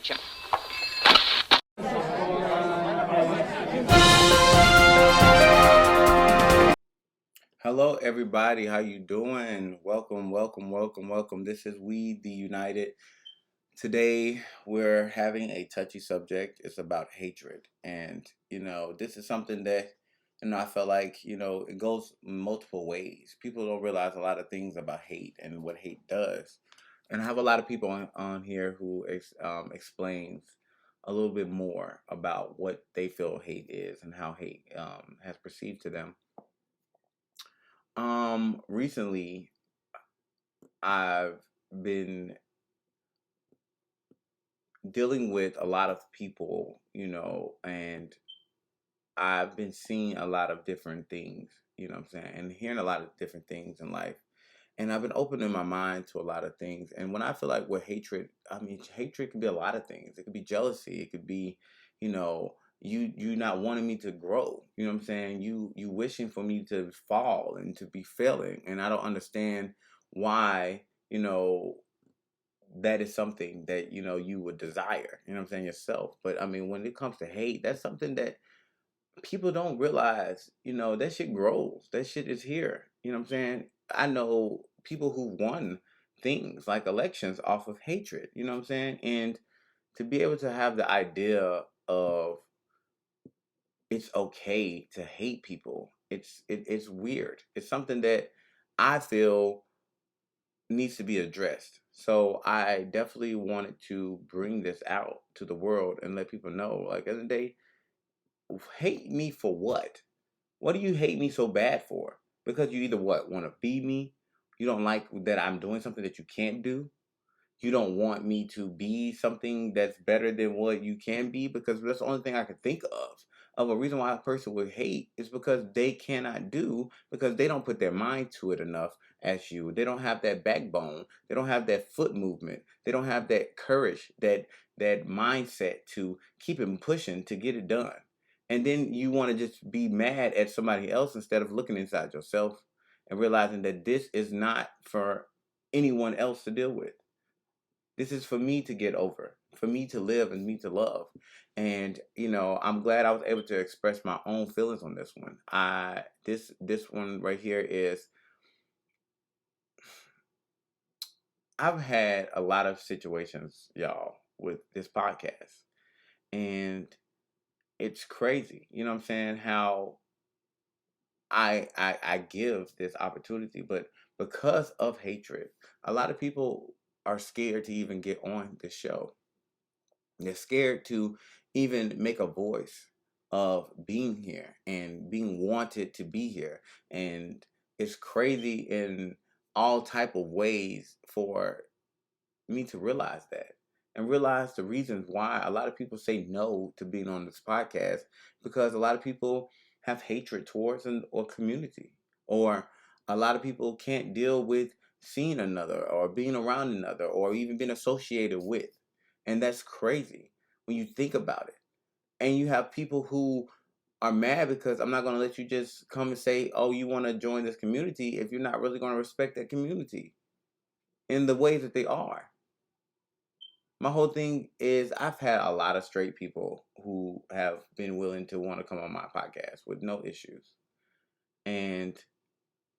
you. Hello, everybody. How you doing? Welcome, welcome, welcome, welcome. This is We the United. Today, we're having a touchy subject. It's about hatred. And, this is something that, I feel like, it goes multiple ways. People don't realize a lot of things about hate and what hate does. And I have a lot of people on here who explains a little bit more about what they feel hate is and how hate has perceived to them. Recently, I've been dealing with a lot of people, and I've been seeing a lot of different things, what I'm saying, and hearing a lot of different things in life. And I've been opening my mind to a lot of things. And when I feel like with hatred, I mean, hatred can be a lot of things. It could be jealousy. It could be, you know, you not wanting me to grow. You know what I'm saying? You wishing for me to fall and to be failing. And I don't understand why, that is something that, you would desire, you know what I'm saying, yourself. But I mean, when it comes to hate, that's something that people don't realize, that shit grows. That shit is here. You know what I'm saying? I know people who won things like elections off of hatred, you know what I'm saying? And to be able to have the idea of it's okay to hate people, it's weird. It's something that I feel needs to be addressed. So I definitely wanted to bring this out to the world and let people know, like, at the end of the day, hate me for what? What do you hate me so bad for? Because you either what, want to feed me? You don't like that I'm doing something that you can't do? You don't want me to be something that's better than what you can be? Because that's the only thing I can think of a reason why a person would hate is because they cannot do, because they don't put their mind to it enough as you. They don't have that backbone. They don't have that foot movement. They don't have that courage, that mindset to keep it pushing to get it done. And then you want to just be mad at somebody else instead of looking inside yourself and realizing that this is not for anyone else to deal with. This is for me to get over, for me to live and me to love. And I'm glad I was able to express my own feelings on this one. This one right here is, I've had a lot of situations, y'all, with this podcast. And it's crazy, you know what I'm saying, how I give this opportunity, but because of hatred, a lot of people are scared to even get on this show. They're scared to even make a voice of being here and being wanted to be here. And it's crazy in all type of ways for me to realize that and realize the reasons why a lot of people say no to being on this podcast, because a lot of people have hatred towards an or community, or a lot of people can't deal with seeing another or being around another or even being associated with. And that's crazy when you think about it. And you have people who are mad because I'm not going to let you just come and say, oh, you want to join this community, if you're not really going to respect that community in the ways that they are. My whole thing is, I've had a lot of straight people who have been willing to want to come on my podcast with no issues. And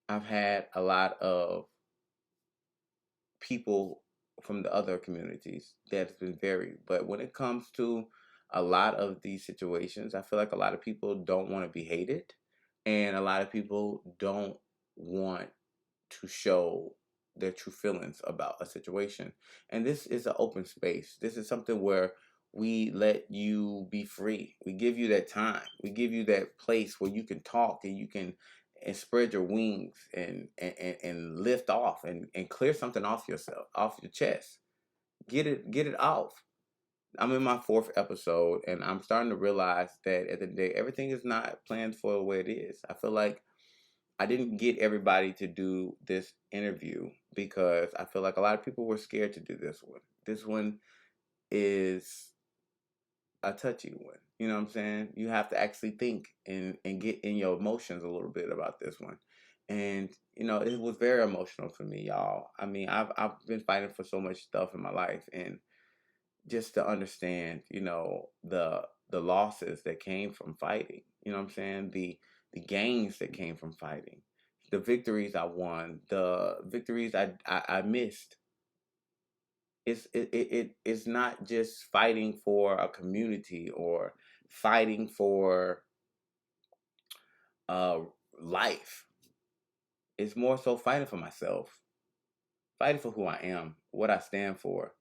I've had a lot of people from the other communities that's been varied. But when it comes to a lot of these situations, I feel like a lot of people don't want to be hated, and a lot of people don't want to show their true feelings about a situation. And this is an open space. This is something where we let you be free. We give you that time. We give you that place where you can talk and you can and spread your wings and lift off and clear something off yourself, off your chest. Get it off. I'm in my fourth episode and I'm starting to realize that at the end of the day, everything is not planned for the way it is. I feel like I didn't get everybody to do this interview because I feel like a lot of people were scared to do this one. This one is a touchy one. You know what I'm saying? You have to actually think and get in your emotions a little bit about this one. And it was very emotional for me, y'all. I mean, I've been fighting for so much stuff in my life, and just to understand, the losses that came from fighting. You know what I'm saying? The gains that came from fighting, the victories I won, the victories I missed. It's not just fighting for a community or fighting for uh life. It's more so fighting for myself, fighting for who I am, what I stand for.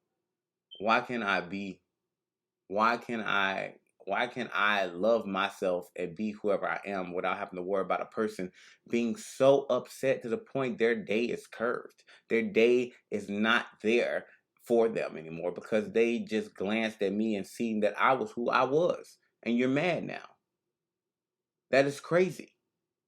Why can I be? Why can I? Why can I love myself and be whoever I am without having to worry about a person being so upset to the point their day is curved? Their day is not there for them anymore because they just glanced at me and seen that I was who I was. And you're mad now. That is crazy.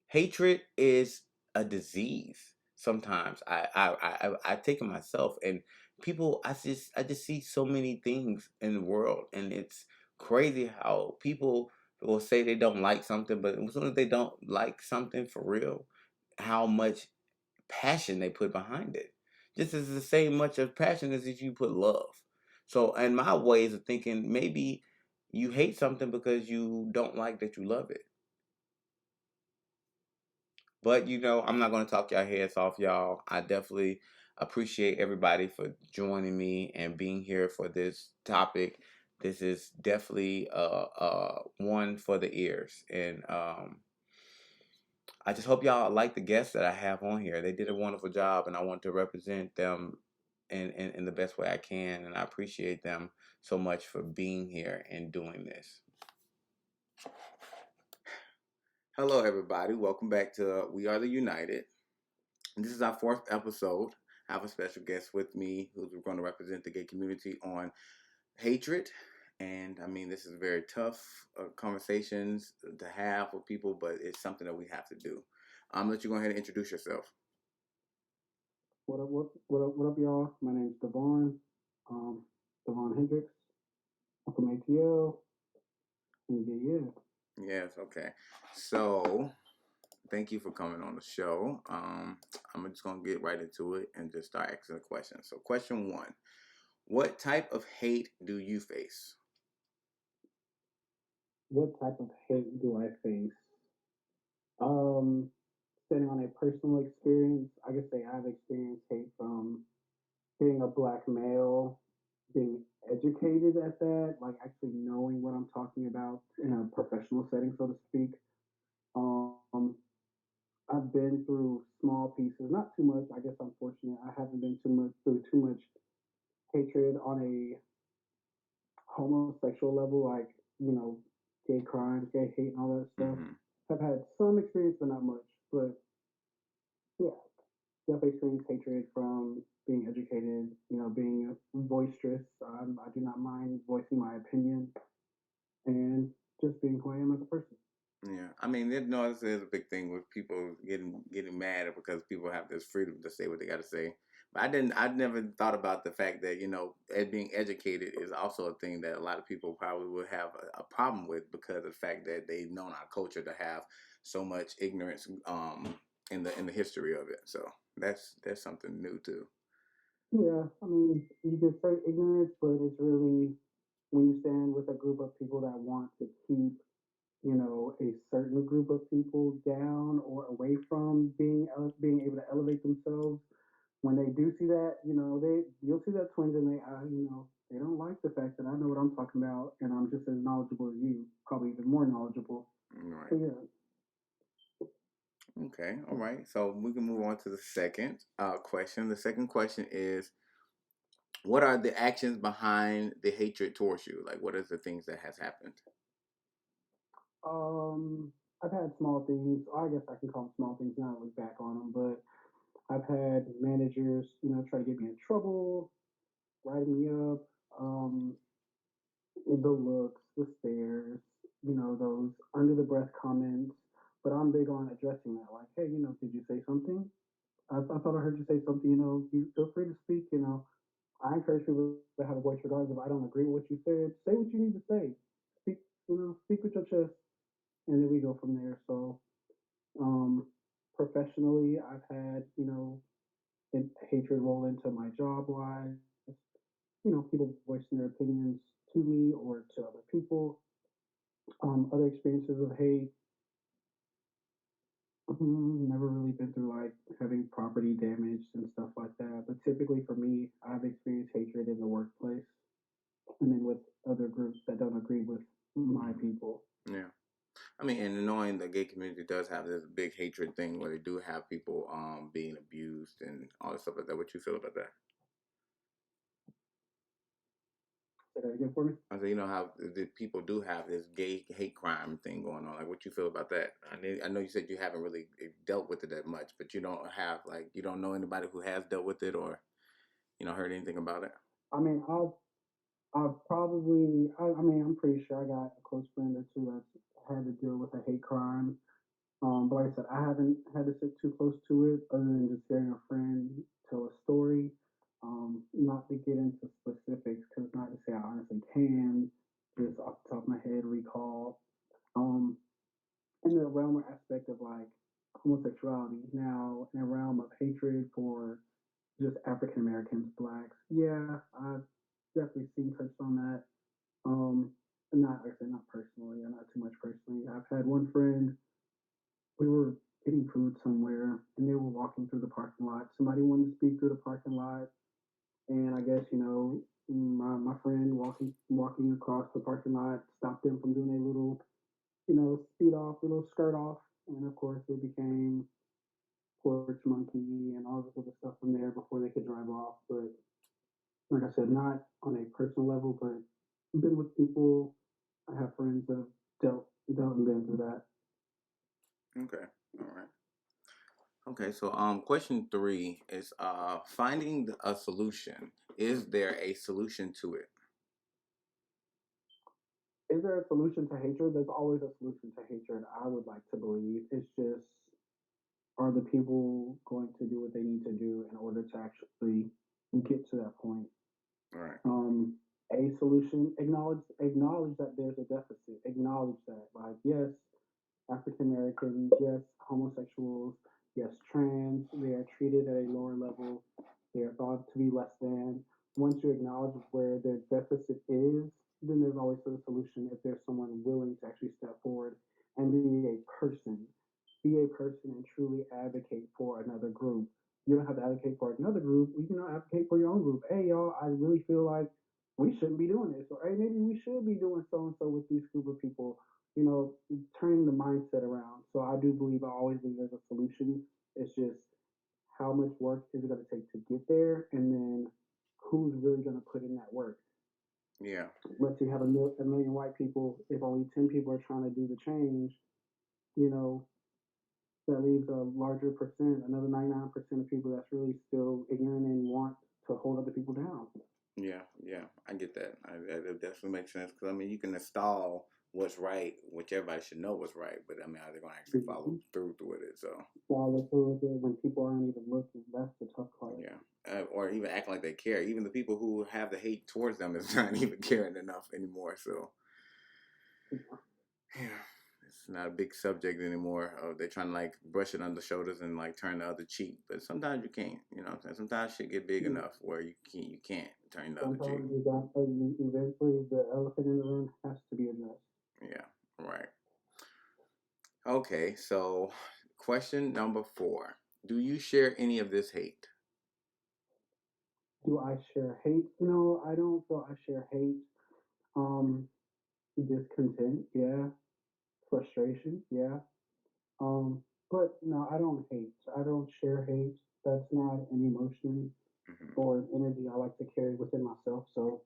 Hatred is a disease. Sometimes I take it myself, and people, I just see so many things in the world, and it's crazy how people will say they don't like something, but as soon as they don't like something for real, how much passion they put behind it. Just as the same much of passion as if you put love. So, in my ways of thinking, maybe you hate something because you don't like that you love it. But I'm not going to talk y'all heads off, y'all. I definitely appreciate everybody for joining me and being here for this topic. This is definitely one for the ears, and I just hope y'all like the guests that I have on here. They did a wonderful job, and I want to represent them in the best way I can, and I appreciate them so much for being here and doing this. Hello, everybody. Welcome back to We Are the United. This is our fourth episode. I have a special guest with me who's going to represent the gay community on hatred. And I mean, this is very tough conversations to have with people, but it's something that we have to do. I'm going to let you go ahead and introduce yourself. What up, y'all? My name's um, Devon Hendricks. I'm from ATL, and yeah. Yes, okay. So, thank you for coming on the show. I'm just going to get right into it and just start asking the questions. So, question one: what type of hate do you face? What type of hate do I face? Um, Standing on a personal experience, I guess say I've experienced hate from being a black male, being educated at that, like actually knowing what I'm talking about in a professional setting, so to speak. Um, I've been through small pieces, not too much. I guess I'm fortunate. I haven't been too much through too much hatred on a homosexual level, like gay crimes, gay hate, and all that stuff. Mm-hmm. I've had some experience, but not much. But yeah, definitely experienced hatred from being educated, being boisterous. I do not mind voicing my opinion and just being who I am as a person. Yeah, I mean, this is a big thing with people getting mad because people have this freedom to say what they got to say. But I never thought about the fact that being educated is also a thing that a lot of people probably would have a problem with because of the fact that they've known our culture to have so much ignorance in the history of it. So that's something new too. Yeah, I mean, you could say ignorance, but it's really when you stand with a group of people that want to keep a certain group of people down or away from being able to elevate themselves. When they do see that, you'll see that twinge in their eye. They don't like the fact that I know what I'm talking about, and I'm just as knowledgeable as you, probably even more knowledgeable. Right. So yeah, Okay. All right. So we can move on to the second question. The second question is, what are the actions behind the hatred towards you? Like, what is the things that has happened? I've had small things. I guess I can call them small things now. I look back on them, but I've had managers, try to get me in trouble, writing me up. Um, the looks, the stares, those under the breath comments. But I'm big on addressing that. Like, hey, did you say something? I thought I heard you say something. You feel free to speak. I encourage people to have a voice regardless if I don't agree with what you said. Say what you need to say. Speak, speak with your chest, and then we go from there. So, um, professionally, I've had hatred roll into my job wise. people voicing their opinions to me or to other people. Other experiences of hate, never really been through like having property damage and stuff like that. But typically for me, I've experienced hatred in the workplace and then with other groups that don't agree with my people. Yeah. I mean, and knowing the gay community does have this big hatred thing where they do have people being abused and all this stuff like that. What you feel about that? Say that again for me. I say, you know how the people do have this gay hate crime thing going on. Like, what you feel about that? I know you said you haven't really dealt with it that much, but you don't have like you don't know anybody who has dealt with it or heard anything about it. I mean, I've probably, I mean, I'm pretty sure I got a close friend or two that's had to deal with a hate crime. But like I said, I haven't had to sit too close to it other than just hearing a friend tell a story. Not to get into specifics, because not to say I honestly can, just off the top of my head, recall. Um, in the realm or aspect of like homosexuality, now in a realm of hatred for just African Americans, blacks, yeah, I've definitely seen touched on that. Um, not like I said, not personally, or not too much personally. I've had one friend, we were getting food somewhere and they were walking through the parking lot. Somebody wanted to speak through the parking lot, and I guess my friend walking across the parking lot stopped them from doing a little speed off, a little skirt off, and of course they became porch monkey and all this other stuff from there before they could drive off. But like I said, not on a personal level, but been with people. I have friends that have dealt and been through that. Okay, all right. Okay, so question three is finding a solution. Is there a solution to it? Is there a solution to hatred? There's always a solution to hatred. I would like to believe. It's just, are the people going to do what they need to do in order to actually get to that point? All right. A solution, acknowledge that there's a deficit. Acknowledge that, like, yes, African Americans, yes, homosexuals, yes, trans, they are treated at a lower level. They are thought to be less than. Once you acknowledge where their deficit is, then there's always a solution if there's someone willing to actually step forward and be a person. Be a person and truly advocate for another group. You don't have to advocate for another group. You can advocate for your own group. Hey, y'all, I really feel like we shouldn't be doing this. Or, hey, maybe we should be doing so and so with these group of people, turning the mindset around. So I do believe, I always believe there's a solution. It's just how much work is it going to take to get there, and then who's really going to put in that work. Yeah. Let's say you have a million white people. If only 10 people are trying to do the change, you know, that leaves a larger percent, another 99% of people that's really still ignorant and want to hold other people down. Yeah, yeah, I get that. It definitely makes sense because I mean, you can install what's right, which everybody should know what's right, but I mean, are they going to actually follow Mm-hmm. through with it? So, Follow through with it when people aren't even looking. That's the tough part. yeah, or even acting like they care. Even the people who have the hate towards them is not even caring enough anymore. So, yeah, it's not a big subject anymore. They're trying to like brush it under the shoulders and like turn the other cheek, but sometimes you can't. You know what I'm saying? Sometimes shit get big Yeah. enough where you can't turn the other cheek. Sometimes eventually the elephant in the room has to be addressed. Yeah, right. Okay, so question number four. Do you share any of this hate? Do I share hate? No, I don't feel I share hate. Um, Discontent, yeah. Frustration, yeah. But no, I don't hate. I don't share hate. That's not an emotion Hmm. or an energy I like to carry within myself. So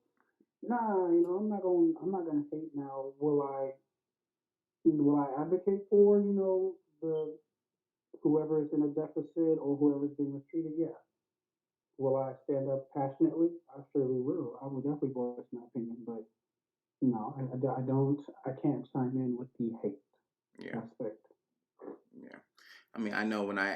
nah, I'm not gonna hate now. Will I advocate for, the whoever is in a deficit or whoever is being mistreated? Yeah. Will I stand up passionately? I surely will. I will definitely voice my opinion, but no, I don't. I can't chime in with the hate Yeah, aspect. yeah. I mean, I know when I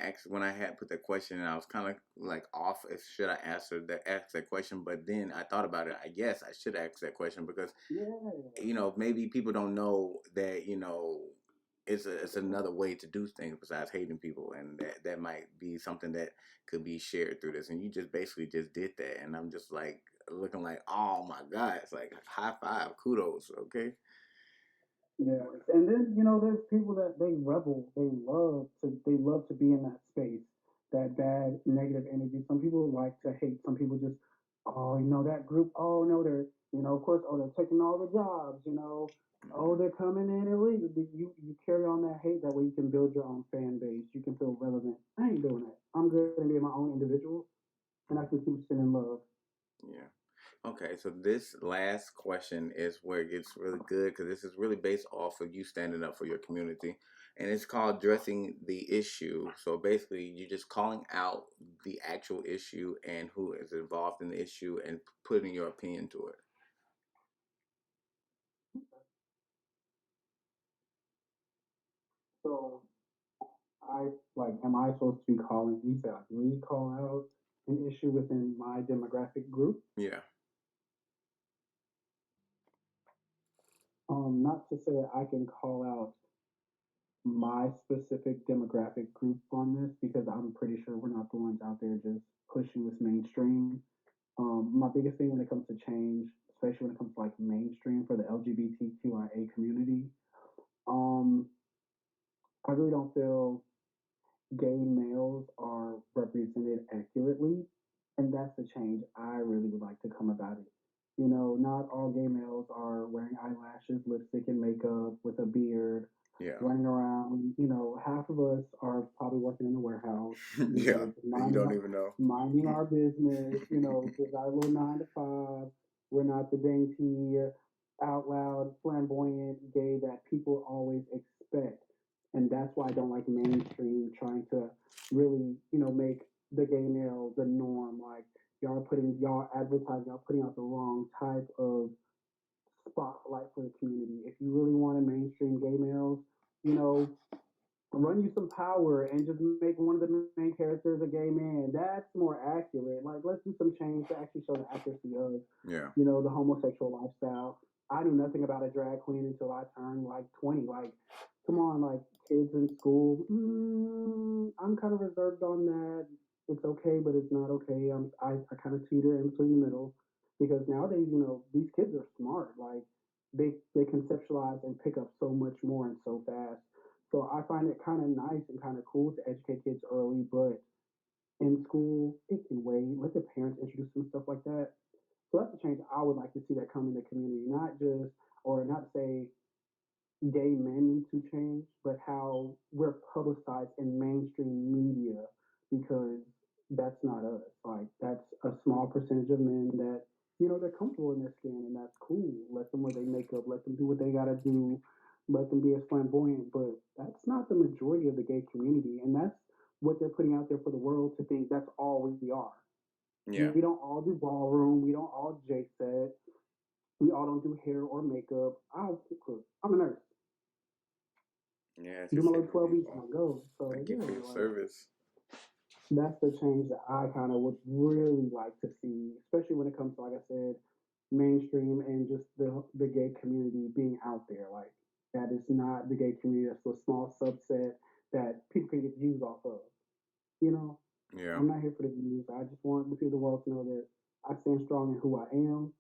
had put that question, and I was kind of like off if should I ask that question, but then I thought about it. I guess I should ask that question because Yeah. maybe people don't know that it's another way to do things besides hating people, and that might be something that could be shared through this. And you just basically just did that, and I'm just like, looking like, oh my God, it's like high five, kudos, okay? Yeah, and then there's people that they rebel. They love to be in that space, that bad negative energy. Some people like to hate. Some people just, oh, that group. Oh no, they're of course, oh, they're taking all the jobs. Oh, Hmm. they're coming in illegal. You carry on that hate. That way you can build your own fan base. You can feel relevant. I ain't doing that. I'm good at being my own individual, and I can keep sending love. Yeah. Okay, so this last question is where it gets really good because this is really based off of you standing up for your community. And it's called addressing the issue. So basically, you're just calling out the actual issue and who is involved in the issue and putting your opinion to it. So I like, am I supposed to be calling? You said like me call out an issue within my demographic group. Yeah. Not to say that I can call out my specific demographic group on this because I'm pretty sure we're not the ones out there just pushing this mainstream. My biggest thing when it comes to change, especially when it comes to like mainstream for the LGBTQIA community, um, I really don't feel gay males are represented accurately, and that's the change I really would like to come about it. Not all gay males are wearing eyelashes, lipstick, and makeup with a beard, Yeah. running around. Half of us are probably working in a warehouse, Yeah. just You don't even know. minding our business, just our little 9 to 5. We're not the dainty, out loud, flamboyant gay that people always expect. And that's why I don't like mainstream trying to really, make the gay male the norm. Like y'all advertising, y'all putting out the wrong type of spotlight for the community. If you really want to mainstream gay males, you know, run you some power and just make one of the main characters a gay man. That's more accurate. Like, let's do some change to actually show the accuracy of, Yeah. the homosexual lifestyle. I knew nothing about a drag queen until I turned like 20. Like, come on, like kids in school. I'm kind of reserved on that. It's okay, but it's not okay. I kind of teeter in between the middle because nowadays, these kids are smart. Like, they conceptualize and pick up so much more and so fast. So I find it kind of nice and kind of cool to educate kids early, but in school, it can wait. Let the parents introduce them, stuff like that. So that's a change I would like to see that come in the community, not just, or not to say gay men need to change, but how we're publicized in mainstream media because that's not us. Like, that's a small percentage of men that, they're comfortable in their skin and that's cool. Let them wear their makeup, let them do what they gotta do, let them be as flamboyant. But that's not the majority of the gay community. And that's what they're putting out there for the world to think that's all we are. Yeah. We don't all do ballroom, we don't all J set, we all don't do hair or makeup. I'm a nurse. Yeah, it's Do just my little saving 12 weeks and people. I go. So Thank you yeah, for your like service. that's the change that I kind of would really like to see, especially when it comes to, like I said, mainstream and just the gay community being out there. Like, that is not the gay community. That's a small subset that people can get views off of. You know, Yeah. I'm not here for the views. I just want the people of the world to know that I stand strong in who I am,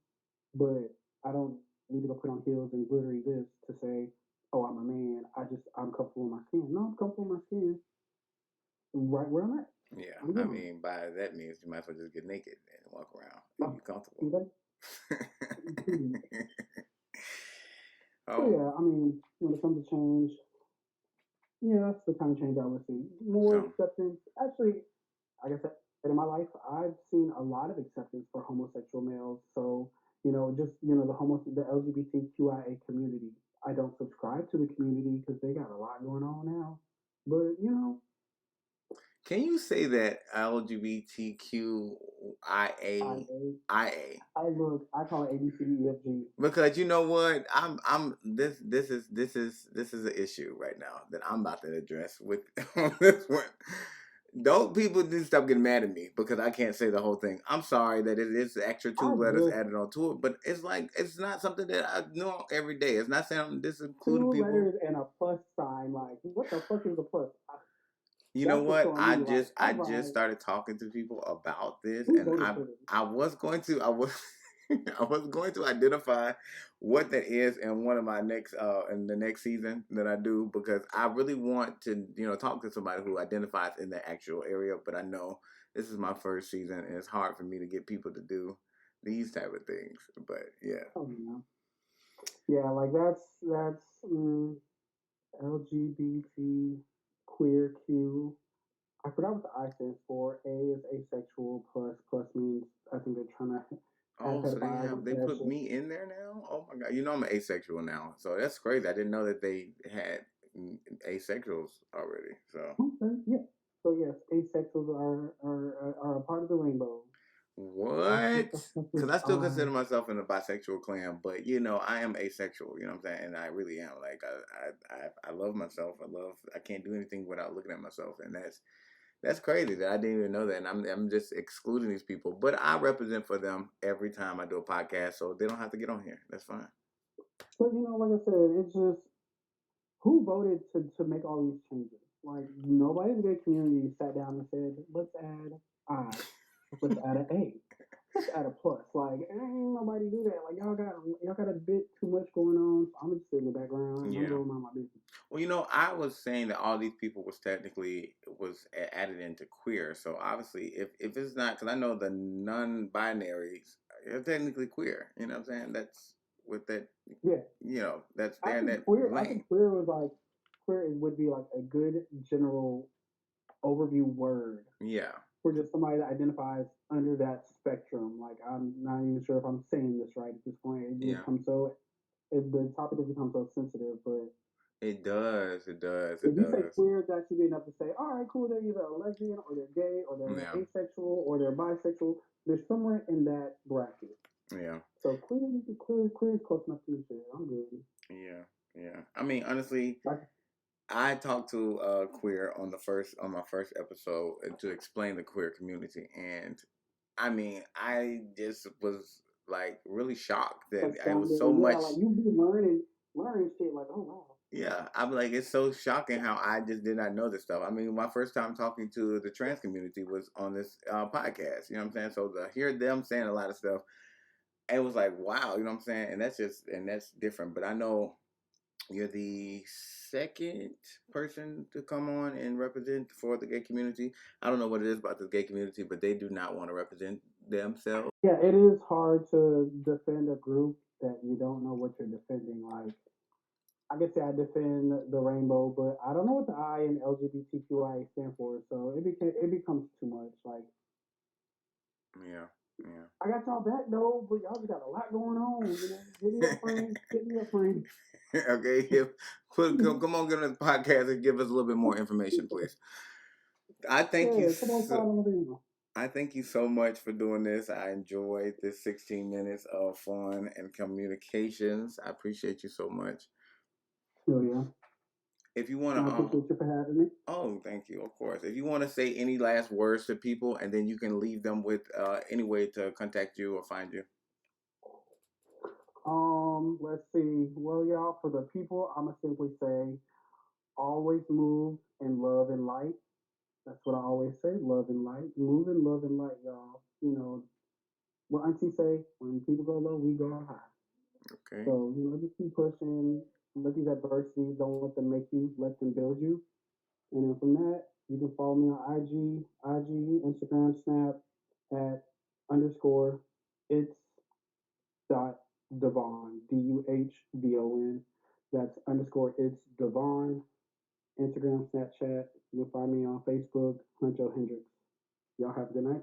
but I don't need to go put on heels and glittery this to say, oh, I'm a man. I'm comfortable in my skin. No, I'm comfortable in my skin right where I'm at. Yeah. I'm I good with it. mean, by that means you might as well just get naked and walk around if Oh, you're comfortable. okay. So um. yeah, I mean, when it comes to change, yeah, that's the kind of change I would see. More So acceptance. Actually, like I said, in my life, I've seen a lot of acceptance for homosexual males. So, just the LGBTQIA community. I don't subscribe to the community because they got a lot going on now. But can you say that LGBTQIA IA, IA? I call it ABCDEFG. Because you know what, I'm this is an issue right now that I'm about to address with on this one. Don't people need to stop getting mad at me because I can't say the whole thing. I'm sorry that it is extra two I letters will. added onto it, but it's like it's not something that I know every day. It's not saying I'm disincluding Two people. letters and a plus sign. Like, what the fuck is a plus? You know That's what's what? throwing I me. Like, just I all just right, started talking to people about this, who and voted I for this? I was going to I was. I was going to identify what that is in one of my next in the next season that I do, because I really want to, talk to somebody who identifies in the actual area. But I know this is my first season, and it's hard for me to get people to do these type of things. But yeah. Oh yeah, yeah. Like that's LGBT queer Q. I forgot what the I stands for. A is asexual. Plus means I think they're trying to add Oh, so pedophiles into they that put shit. me in there now? Oh my god! I'm an asexual now, so that's crazy. I didn't know that they had asexuals already. So Okay, yeah. So yes, asexuals are a part of the rainbow. what? That's Because just I still consider myself in the bisexual clan, but I am asexual. You know what I'm saying? And I really am. Like I love myself. I can't do anything without looking at myself, and that's crazy that I didn't even know that. And I'm just excluding these people, but I represent for them every time I do a podcast, so they don't have to get on here. That's fine. But like I said, it's just who voted to make all these changes? Like nobody in the gay community sat down and said, let's add I, let's add an A, let's add a plus. Like ain't nobody do that. Like y'all got a bit too much going on. So I'm just sit in the background and I'm Yeah. going about my business. Well, I was saying that all these people was technically added into queer. So obviously, if it's not, because I know the non-binaries are technically queer. You know what I'm saying? That's with that. Yeah, That's I they're in think that queer. I lane. think queer was like queer would be like a good general overview word Yeah. for just somebody that identifies under that spectrum. Like I'm not even sure if I'm saying this right at this point. It Yeah. becomes the topic has become so sensitive. But It does. It does. if It you say does. queer, that should be enough to say, all right, cool, they're either a lesbian or they're gay or they're Yeah. asexual or they're bisexual. They're somewhere in that bracket. Yeah. So queer is close enough to me. I'm good. Yeah. Yeah. I mean, honestly, Like, I talked to queer on my first episode to explain the queer community, and I mean, I just was like really shocked that it was astounded. so Yeah, much. like you be learning shit. Like, oh wow. Yeah, I'm like, it's so shocking how I just did not know this stuff. I mean, my first time talking to the trans community was on this podcast. You know what I'm saying? So to hear them saying a lot of stuff, it was like, wow. You know what I'm saying? And that's different. But I know you're the second person to come on and represent for the gay community. I don't know what it is about the gay community, but they do not want to represent themselves. Yeah, it is hard to defend a group that you don't know what you're defending. Like, I can say I defend the rainbow, but I don't know what the I in LGBTQIA stand for. So it becomes too much. Like, Yeah, yeah. I got y'all back though, but y'all just got a lot going on. Hit me up, friend. Hit me up, friend. Okay, come on, get on the podcast and give us a little bit more information, please. I thank you. Yeah, come on, follow me. I thank you so much for doing this. I enjoyed this 16 minutes of fun and communications. I appreciate you so much. Oh yeah, If you want I to, appreciate you for having me. oh, thank you, of course. If you want to say any last words to people, and then you can leave them with any way to contact you or find you. Let's see. Well, y'all, for the people, I'ma simply say, always move in love and light. That's what I always say, love and light. Move in love and light, y'all. What Auntie say, when people go low, we go high. Okay. So, just keep pushing. Let these adversities, don't let them make you, let them build you. And then from that, you can follow me on IG, Instagram, Snap at underscore it's dot Devon, DUHVON. That's underscore it's Devon. Instagram, Snapchat. You'll find me on Facebook, Huncho Hendricks. Y'all have a good night.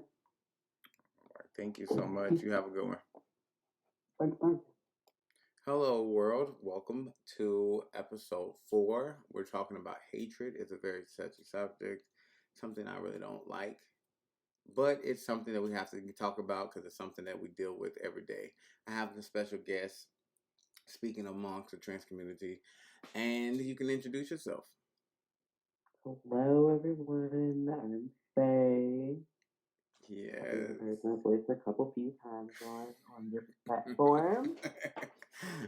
Thank you so much. You have a good one. Thanks. Hello, world. Welcome to episode 4. We're talking about hatred. It's a very touchy subject, something I really don't like, but it's something that we have to talk about because it's something that we deal with every day. I have a special guest speaking amongst the trans community, and you can introduce yourself. Hello, everyone. I'm Faye. Yes. I've heard my voice a few times on this platform.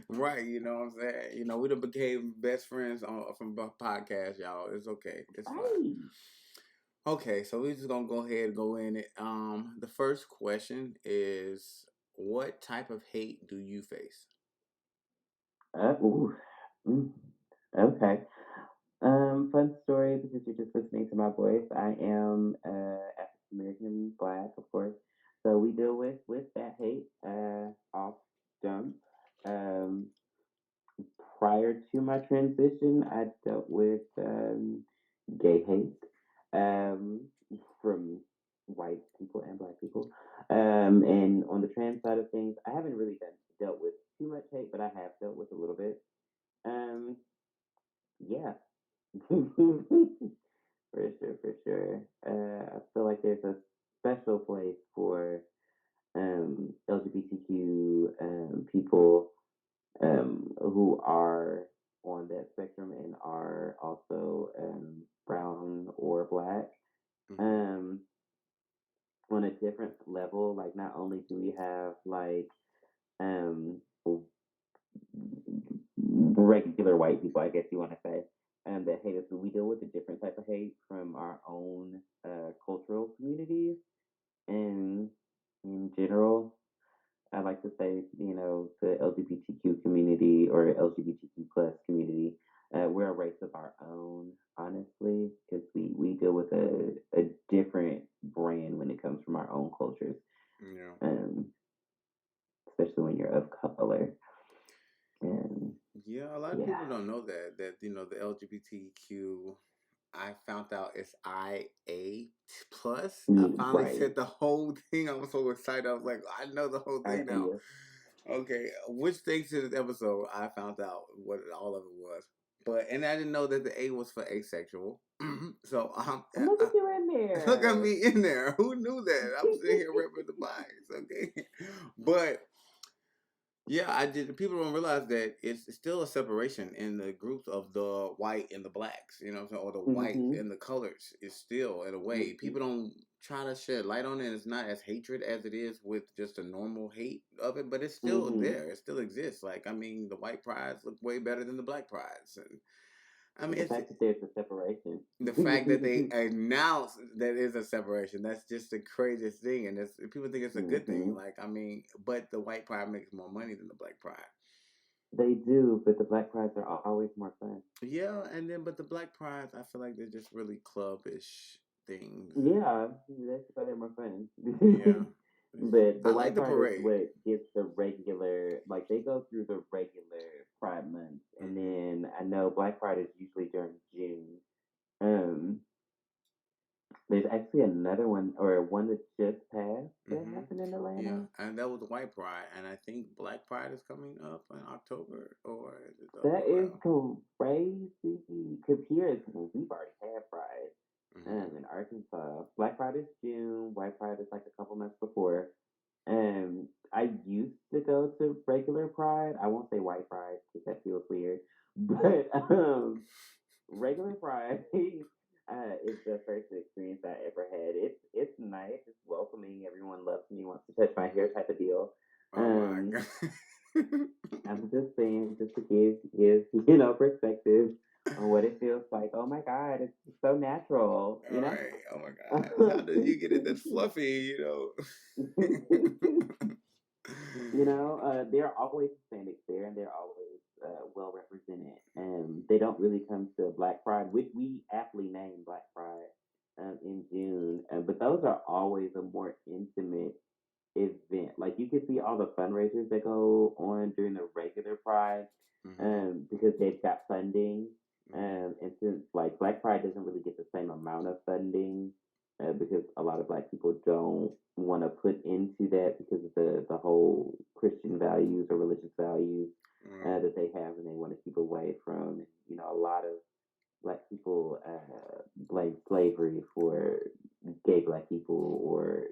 Right, you know what I'm saying? We done became best friends from the podcast, y'all. It's okay. It's fine. Right. Okay, so we're just gonna go ahead and go in it. The first question is, what type of hate do you face? Ooh. Mm, okay. Fun story because you're just listening to my voice. I am African American Black, of course. So we deal with that hate off jump. Um, Prior to my transition, I dealt with gay hate um, from white people and black people. And on the trans side of things, I haven't really dealt with too much hate, but I have dealt with a little bit. Um, yeah, for sure, for sure. I feel like there's a special place for LGBTQ people who are on that spectrum and are also brown or black. Mm-hmm. Um, on a different level, like not only do we have like um, regular white people, I guess you want to say, that hate us, but we deal with a different type of hate from our own cultural communities. And in general, I like to say, the LGBTQ community or LGBTQ plus community, we're a race of our own, honestly, because we deal with a different brand when it comes from our own cultures, Yeah. um, especially when you're of color. And Yeah, a lot of yeah. people don't know that the LGBTQ. I found out it's IA plus. I finally Right. said the whole thing. I was so excited. I was like, I know the whole I thing now. yeah. Okay, which thanks to this episode, I found out what all of it was. But and I didn't know that the A was for asexual. So Look at you in look at there. me in there. Who knew that? I'm sitting here ripping the bias. Okay, but yeah, I did. People don't realize that it's still a separation in the groups of the white and the blacks, you know what I'm saying? Or the white Mm-hmm. and the colors is still, in a way. Mm-hmm. People don't try to shed light on it. It's not as hatred as it is with just a normal hate of it, but it's still Mm-hmm. there. It still exists. Like, I mean, the white prides look way better than the black prides. And I mean, The it's fact that there's a separation. the fact that they announce that is a separation. That's just the craziest thing. And people think it's a good Mm-hmm. thing. Like, I mean, but the white pride makes more money than the black pride. They do, but the black prides are always more fun. Yeah, and then but the black prides, I feel like they're just really clubbish things, and Yeah, that's why they're more fun. yeah, But the I like white the pride is parade. what gets the regular, like they go through the regular pride month, and Hmm. then I know black pride is usually during June. Um, there's actually another one or one that just passed that Hmm. happened in Yeah, Atlanta. and that was white pride, and I think black pride is coming up in October, or is it the other way That is around? crazy because here is we've already had pride. Hmm. In Arkansas, Black Pride is June. White Pride is like a couple months before. I used to go to regular Pride. I won't say White Pride because that feels weird, but regular Pride is the first experience I ever had. It's nice. It's welcoming. Everyone loves me, wants to touch my hair, type of deal. Oh my Um, god! I'm just saying, just to give perspective on what it feels like. Oh my God, it's so natural, All right. Oh my god! How did you get it that fluffy? They're always Hispanics there, and they're always well represented. They don't really come to Black Pride, which we aptly named Black Pride in June. But those are always a more intimate event. Like you can see all the fundraisers that go on during the regular Pride, Hmm. because they've got funding. Hmm. And since like Black Pride doesn't really get the same amount of funding, because a lot of Black people don't want to put into that because of the whole Christian values or religious values Mm. that they have, and they want to keep away from. A lot of Black people blame slavery for gay Black people, or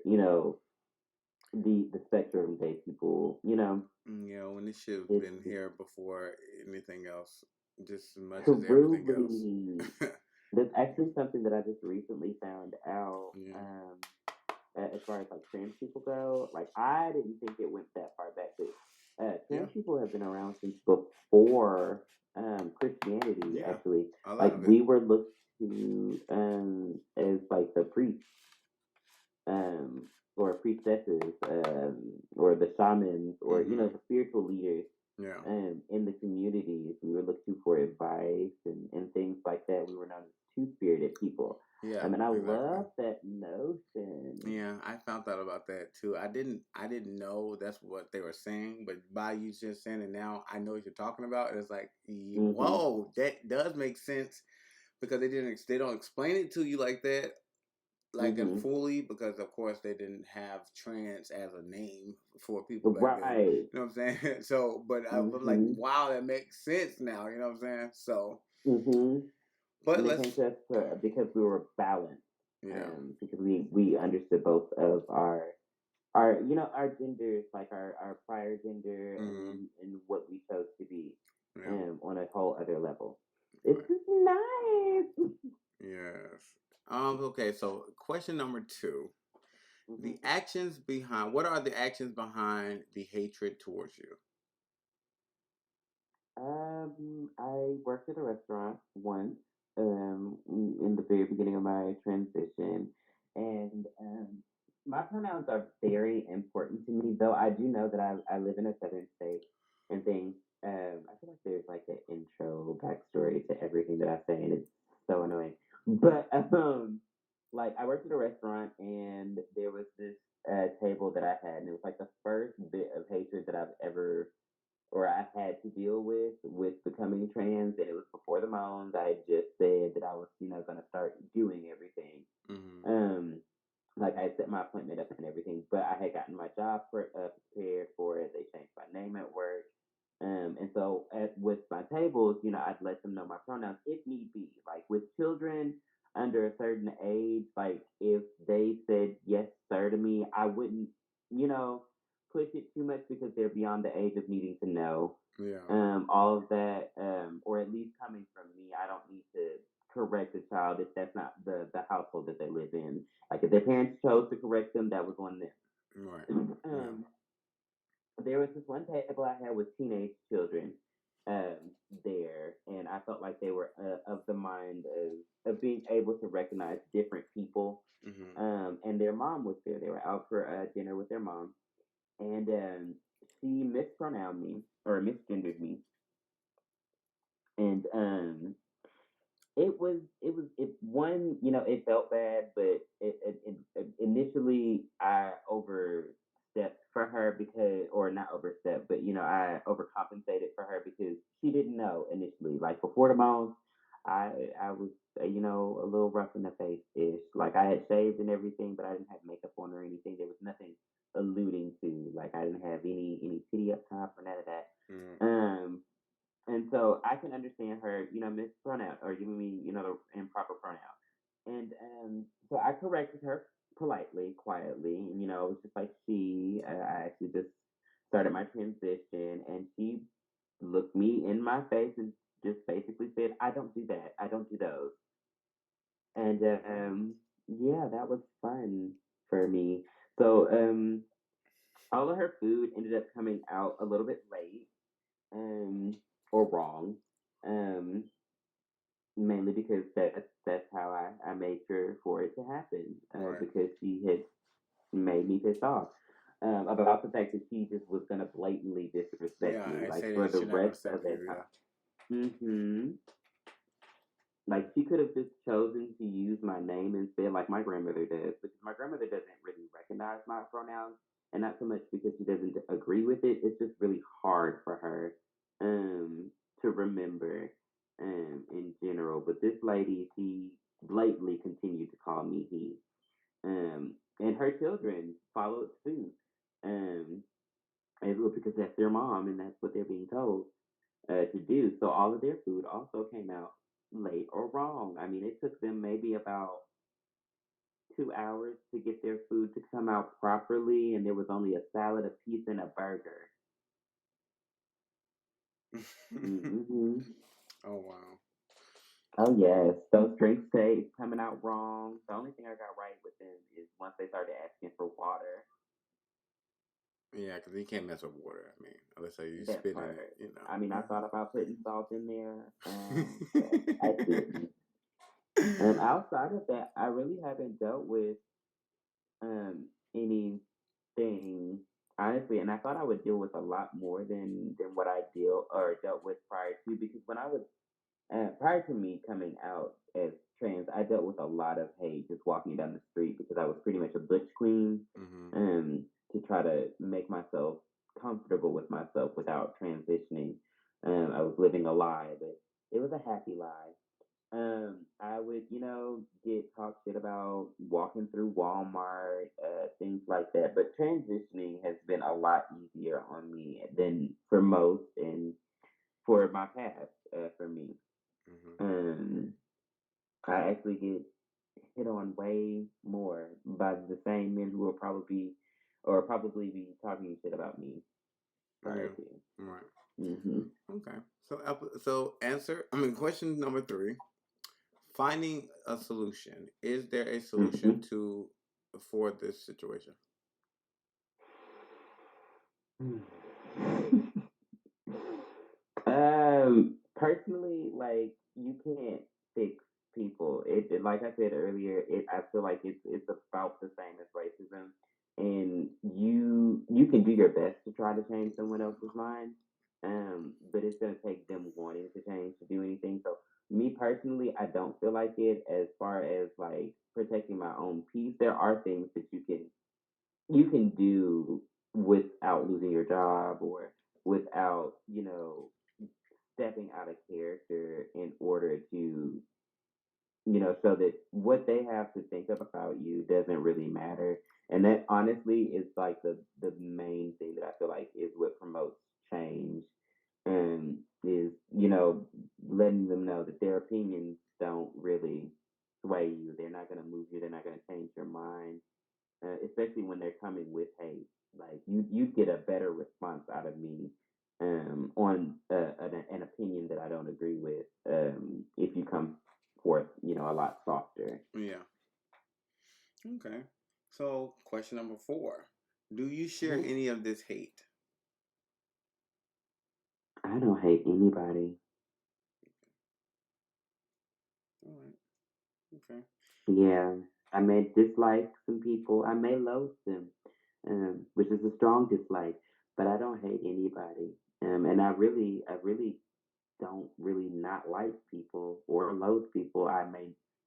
the spectrum gay people. When this should have It's been here before anything else, just as much as everything else. truly. There's actually something that I just recently found out. Yeah. As far as like trans people go, like I didn't think it went that far back, but Yeah. trans people have been around since before Christianity. Yeah. Actually, A lot like of it. we were looked to as like the priests. Um, or priestesses, or the shamans, or Mm-hmm. the spiritual leaders Yeah. in the communities. We were looked to for advice and things like that. We were known as two-spirited people. Yeah. And I Exactly. love that notion. Yeah, I found out about that too. I didn't know that's what they were saying, but by you just saying it now, I know what you're talking about. And it's like, Mm-hmm. whoa, that does make sense because they don't explain it to you like that, like and Mm-hmm. fully, because of course they didn't have trans as a name for people back then. Right. You know what I'm saying? So, but I'm like, Mm-hmm. wow, that makes sense now. You know what I'm saying? So, Mm-hmm. but And they came let's, to us because we were balanced. yeah. Because we understood both of our genders, like our prior gender, Mm-hmm. and what we chose to be, Yeah. on a whole other level. It's Right. just nice. Yes. Okay. So, question number two: the Hmm. actions behind. What are the actions behind the hatred towards you? I worked at a restaurant once, in the very beginning of my transition, and my pronouns are very important to me. Though I do know that I live in a southern state and things. I feel like there's like an intro backstory to everything that I say, and it's so annoying. But like I worked at a restaurant, and there was this table that I had, and it was like the first bit of hatred that I've ever or I had to deal with becoming trans, and it was before the moans. I had just said that I was, going to start doing everything. Mm-hmm. Um, like I had set my appointment up and everything, but I had gotten my job prepared for it. They changed my name at work. And so with my tables, I'd let them know my pronouns if need be. Like with children under a certain age, like if they said yes, sir to me, I wouldn't, you know, push it too much because they're beyond the age of needing to know Yeah. all of that, or at least coming from me. I don't need to correct a child if that's not the household that they live in. Like if their parents chose to correct them, that was on Right. them. Yeah. There was this one table I had with teenage children there, and I felt like they were of the mind of being able to recognize different people. Mm-hmm. And their mom was there. They were out for dinner with their mom, and she mispronounced me or misgendered me, and it one, it felt bad, but initially I overstepped for her because, or not overstepped, but I overcompensated for her because she didn't know initially. Like before the moms, I I was a little rough in the face ish. Like I had shaved and everything, but I didn't have makeup on or anything. There was nothing alluding to, like I didn't have any titty up top or none of that. Mm-hmm. Um, and so I can understand her, mispronoun or giving me, the improper pronoun. And so I corrected her politely, quietly. And, it was just like I actually just started my transition, and she looked me in my face and just basically said, I don't do that. I don't do those. And yeah, that was fun for me. So all of her food ended up coming out a little bit late, um, or wrong. Um, Mainly because that's how I made sure for it to happen, Right. because she had made me pissed off about the fact that she just was gonna blatantly disrespect Yeah. me, I like say for that the she's not gonna rest of accept that you. Yeah. time. Like she could have just chosen to use my name instead, like my grandmother does, because my grandmother doesn't really recognize my pronouns, and not so much because she doesn't agree with it. It's just really hard for her to remember in general. But this lady, she blatantly continued to call me he, and her children followed suit, um, as well because that's their mom and that's what they're being told to do. So all of their food also came out late or wrong. I mean, it took them maybe about 2 hours to get their food to come out properly, and there was only a salad, a piece, and a burger. Mm-hmm. Oh wow. Oh yes, those drinks say coming out wrong. The only thing I got right with them is once they started asking for water. Yeah, because you can't mess with water. I mean, unless you That spit in part. it, I mean, I thought about putting salt in there, you but I didn't. know. Outside of that, I really haven't dealt with. anything, honestly, and I thought I would deal with a lot more than what I deal or dealt with prior to, because when I was prior to me coming out as trans, I dealt with a lot of hate just walking down the street because I was pretty much a butch queen, Mm-hmm. to try to make myself comfortable with myself without transitioning. I was living a lie, but it was a happy lie. I would, get talk shit about walking through Walmart, things like that. But transitioning has been a lot easier on me than for most, and for my past, for me. Mm-hmm. Um, I actually get hit on way more by the same men who will probably be talking shit about me prior Yeah. to. Right. Hmm. Okay. Question number 3. Finding a solution. Is there a solution Hmm. for this situation? Personally, like, you can't fix people. Like I said earlier, I feel like it's about the same as racism, and you can do your best to try to change someone else's mind, but it's gonna take them wanting to change to do anything. So me personally, I don't feel like it. As far as like protecting my own peace, there are things that you can do without losing your job, or without stepping out of character in order to so that what they have to think about you doesn't really matter. And that honestly is like the main thing that I feel like is what promotes change, and is letting them know that their opinions don't really sway you. They're not going to move you. They're not going to change your mind, especially when they're coming with hate. Like, you get a better response out of me, on an opinion that I don't agree with, if you come forth, a lot softer. Yeah. Okay. So, question number 4. Do you share Mhm. any of this hate? I don't hate anybody. All right. Okay. Yeah, I may dislike some people. I may loathe them, which is a strong dislike, but I don't hate anybody. And I really don't really not like people or loathe people. I may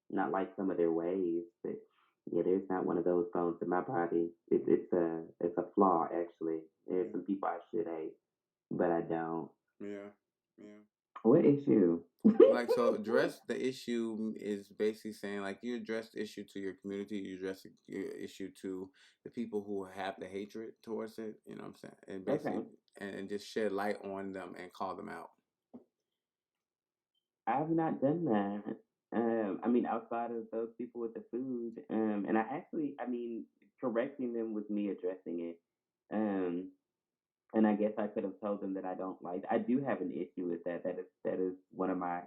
not like some of their ways, but yeah, there's not one of those bones in my body. It's a flaw, actually. There's Yeah. some people I should hate, but I don't. Yeah. Yeah. What issue? Like, so address the issue is basically saying, like, you address the issue to your community, you address the issue to the people who have the hatred towards it, you know what I'm saying? And basically, Okay, and just shed light on them and call them out. I have not done that. I mean, outside of those people with the food, and correcting them was me addressing it. Um, and I guess I could have told them that I don't like. I do have an issue with that. That is one of my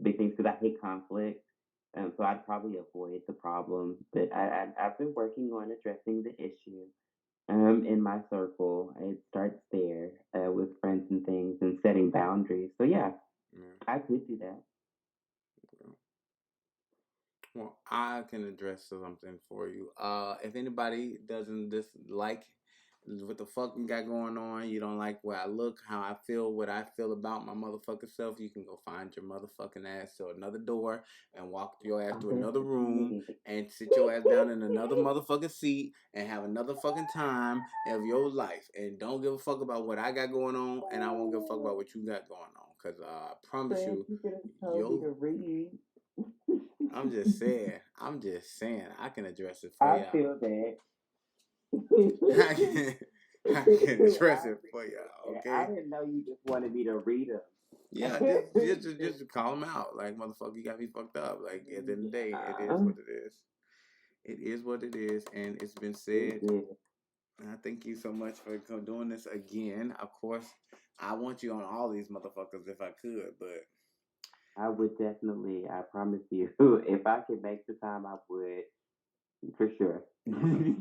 big things, because I hate conflict. So I'd probably avoid the problem. But I've been working on addressing the issue. In my circle, it starts there, with friends and things, and setting boundaries. So yeah, Yeah. I could do that. Well, I can address something for you. If anybody doesn't dislike what the fuck we got going on, you don't like where I look, how I feel, what I feel about my motherfucking self, you can go find your motherfucking ass to another door and walk your ass to another room and sit your ass down in another motherfucking seat and have another fucking time of your life. And don't give a fuck about what I got going on, and I won't give a fuck about what you got going on. Cause I promise Friends, you, you could have told me yo, to read. I'm just saying. I'm just saying. I can address it for I y'all. feel that. I can, I can address it for y'all. I Okay. didn't know you just wanted me to read Yeah, them. just call them out. Like, motherfucker, you got me fucked up. Like, at the end of the day, it is Yeah, what it is. It is what it is, and it's been it said. is. And I thank you so much for doing this again. Of course, I want you on all these motherfuckers if I could, but I would definitely. I promise you. If I could make the time, I would, for sure. yeah,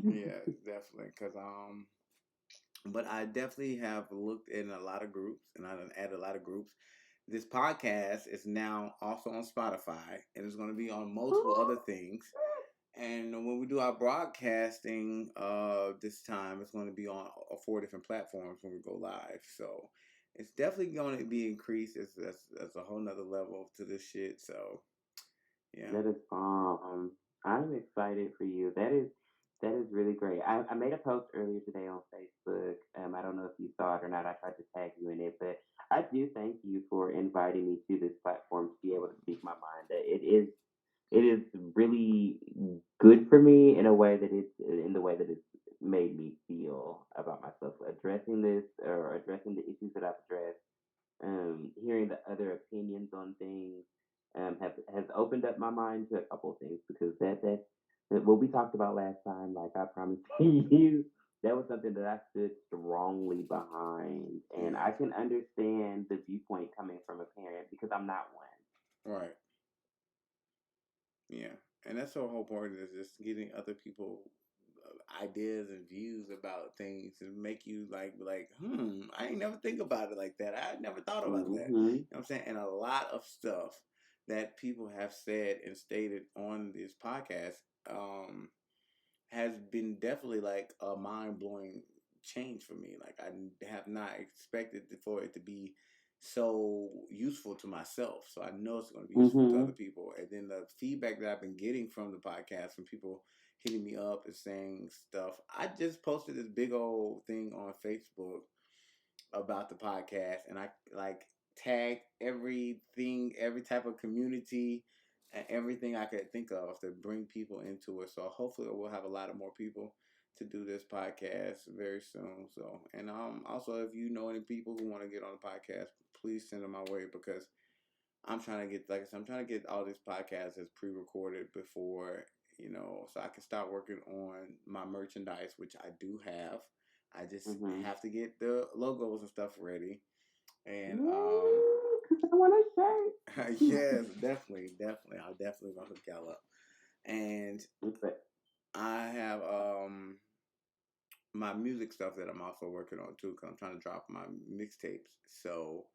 yeah, definitely. But I definitely have looked in a lot of groups, and I've added a lot of groups. This podcast is now also on Spotify, and it's going to be on multiple other things. And when we do our broadcasting, this time it's going to be on 4 different platforms when we go live. So it's definitely going to be increased. That's a whole nother level to this shit. So yeah, That is bomb. I'm excited for you. That is really great. I made a post earlier today on Facebook. I don't know if you saw it or not. I tried to tag you in it, but I do thank you for inviting me to this platform to be able to speak my mind. That it is really good for me in a way that it's in the way that it's made me feel about myself. Addressing this or addressing the issues that I've addressed, hearing the other opinions on things, has opened up my mind to a couple of things because that what we talked about last time, like I promised you, that was something that I stood strongly behind, and yeah, I can understand the viewpoint coming from a parent because I'm not one. right, yeah. And that's the whole point is just getting other people ideas and views about things and make you like I ain't never think about it like that. I never thought about that. Hmm. You know what I'm saying? And a lot of stuff that people have said and stated on this podcast um has been definitely like a mind-blowing change for me. Like I have not expected for it to be so useful to myself. So I know it's going to be useful to other Hmm. people. And then the feedback that I've been getting from the podcast, from people hitting me up and saying stuff. I just posted this big old thing on Facebook about the podcast, and I like tagged everything, every type of community, and everything I could think of to bring people into it. So hopefully, we'll have a lot of more people to do this podcast very soon. So, and also if you know any people who want to get on the podcast, please send them my way because I'm trying to get, like I said, I'm trying to get all these podcasts as pre-recorded before, so I can start working on my merchandise, which I do have. I just Hmm. have to get the logos and stuff ready. And Because I want to shirt. yes, definitely, definitely, I'll definitely gonna hook y'all up. And Okay. I have my music stuff that I'm also working on too, because I'm trying to drop my mixtapes. So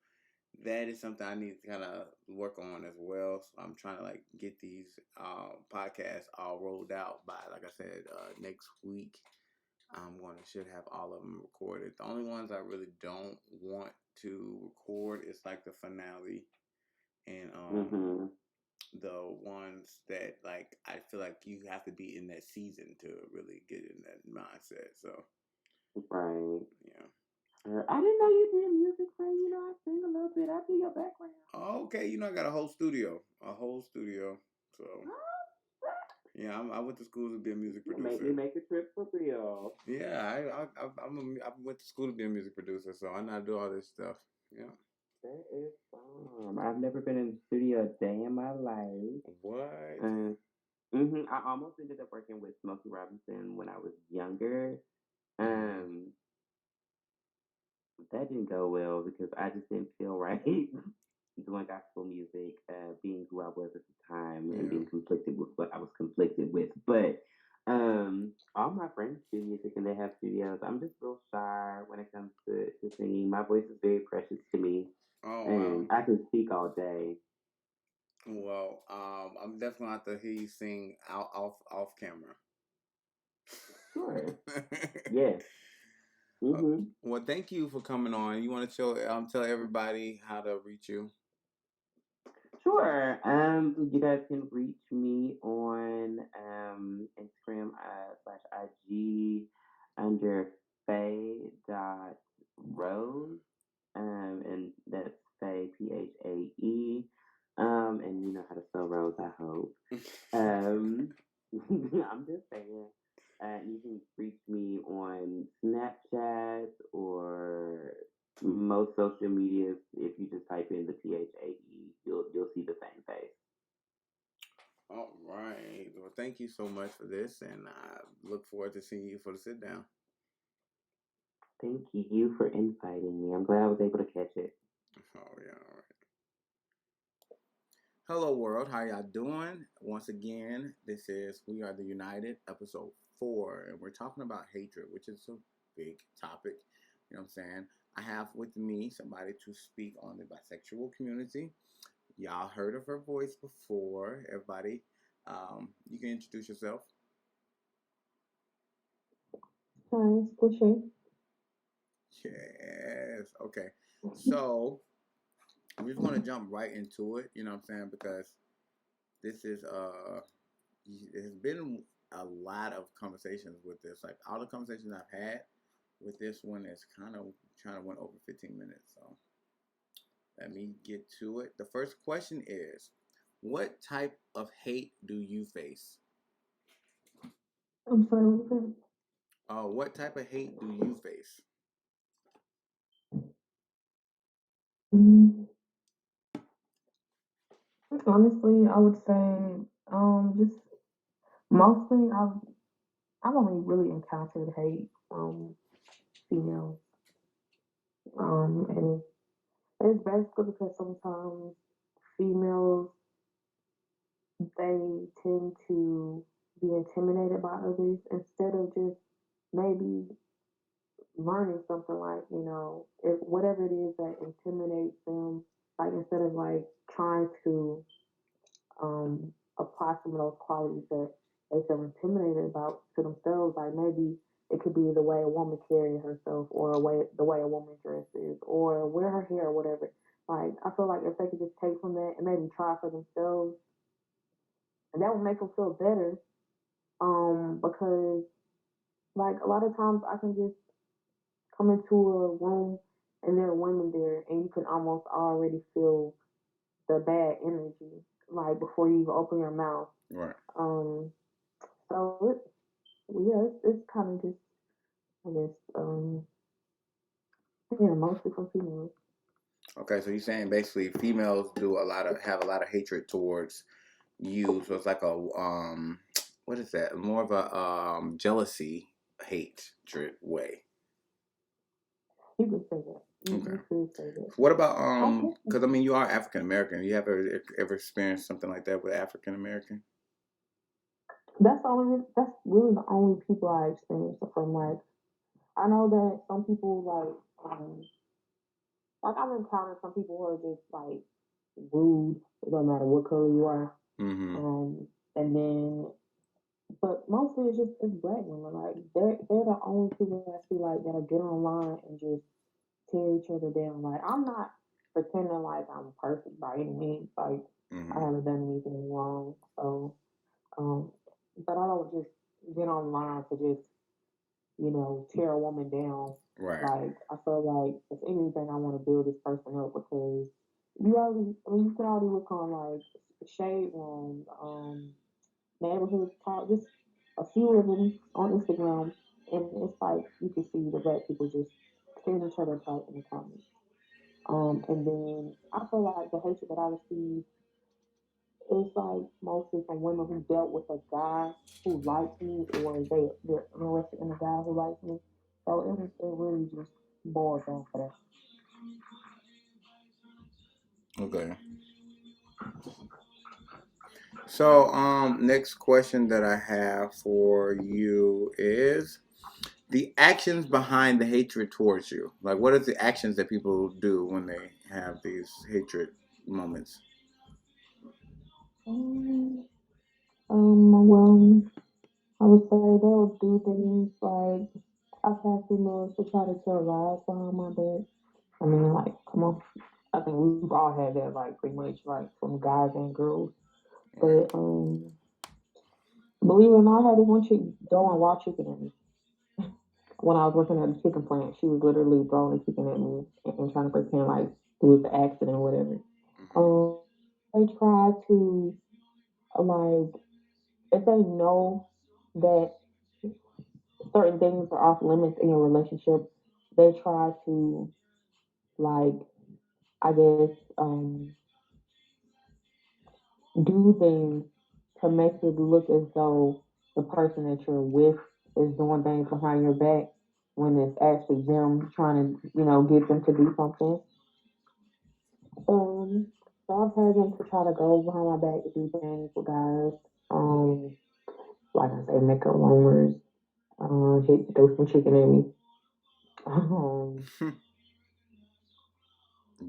that is something I need to kind of work on as well. So I'm trying to like get these podcasts all rolled out by, like I said, next week. I'm going to should have all of them recorded. The only ones I really don't want to record is like the finale and Hmm. the ones that like I feel like you have to be in that season to really get in that mindset. So Right. yeah. I didn't know you did music, friend. I sing a little bit. I do your background. Okay, I got a whole studio. So yeah, I went to school to be a music You make producer. me make a trip for real. Yeah, I went to school to be a music producer, so I know how to do all this stuff. Yeah. That is fun. I've never been in the studio a day in my life. What? Uh, I almost ended up working with Smokey Robinson when I was younger. Mm-hmm. Um, that didn't go well because I just didn't feel right doing gospel music, being who I was at the time and Yeah. being conflicted with what I was conflicted with. But all my friends do music and they have studios. I'm just real shy when it comes to singing. My voice is very precious to me, Oh wow. and I can speak all day. Well, I'm definitely gonna have to hear you sing out off camera. Sure. Yes. Mm-hmm. Well, thank you for coming on. You want to tell everybody how to reach you? Sure. You guys can reach me on Instagram slash IG under Faye.Rose. And that's Faye Phae. And you know how to spell Rose, I hope. Um, I'm just saying. You can reach me on Snapchat or most social medias. If you just type in the Phae, you'll see the same face. All right. Well, thank you so much for this, and I look forward to seeing you for the sit down. Thank you for inviting me. I'm glad I was able to catch it. Oh yeah. All right. Hello, world. How y'all doing? Once again, this is We Are the United, episode 4, and we're talking about hatred, which is a big topic. You know what I'm saying? I have with me somebody to speak on the bisexual community. Y'all heard of her voice before. Everybody, You can introduce yourself. Hi, it's Pusha. Yes. Okay. So we're just gonna jump right into it. You know what I'm saying? Because this is there's been a lot of conversations with this. Like all the conversations I've had with this one is kind of trying to went over 15 minutes. So let me get to it. The first question is, what type of hate do you face? I'm sorry, what was What type of hate do you face? that? Honestly, I would say, just mostly I've only really encountered hate from females. And it's basically because sometimes females they tend to be intimidated by others instead of just maybe learning something like, if whatever it is that intimidates them, like instead of like trying to apply some of those qualities that they feel intimidated about to themselves, like maybe it could be the way a woman carries herself or the way a woman dresses or wear her hair or whatever. Like I feel like if they could just take from that and maybe try for themselves, and that would make them feel better. Because like a lot of times I can just come into a room and there are women there, and you can almost already feel the bad energy, like before you even open your mouth. Right. Um, so yeah, it's kind of just, I guess, yeah, mostly from females. Okay, so you're saying basically females do a lot of have a lot of hatred towards you, so it's like a what is that? More of a jealousy hatred way. You could say that. Okay. You could say that. What about I think because I mean you are African American. You have ever experienced something like that with African American? that's really the only people I experienced it from. Like I know that some people like I've encountered some people who are just like rude. It doesn't matter what color you are. Mm-hmm. And then but mostly it's black women. Like they're the only people that I see like that'll get online and just tear each other down. Like I'm not pretending like I'm perfect by any means. Like I Mm-hmm. haven't done anything wrong. So um but I don't just get online to just, tear a woman down. Right. Like I feel like if anything I wanna build this person up because you can already look on like shade room, neighborhood talk, just a few of them on Instagram, and it's like you can see the black people just tearing each other apart in the comments. And then I feel like the hatred that I receive is like mostly from women who dealt with a guy who likes me or they're interested in a guy who likes me. So it really just boils down for that. Okay. So next question that I have for you is the actions behind the hatred towards you. Like what are the actions that people do when they have these hatred moments? Um, well, I would say they'll do things like I've had females to try to tell lies behind my back. I mean, like, come on. I think we've all had that, like, pretty much, like, from guys and girls. Right. But believe it or not, I had this one chick throwing raw chicken at me when I was working at the chicken plant. She was literally throwing the chicken at me and trying to pretend like it was an accident or whatever. Mm-hmm. Um, they try to like if they know that certain things are off limits in your relationship, they try to like I guess do things to make it look as though the person that you're with is doing things behind your back when it's actually them trying to, get them to do something. Um, so I've had them to try to go behind my back to do things with guys. Um, like I say, make up rumors, throw some chicken at me. Um,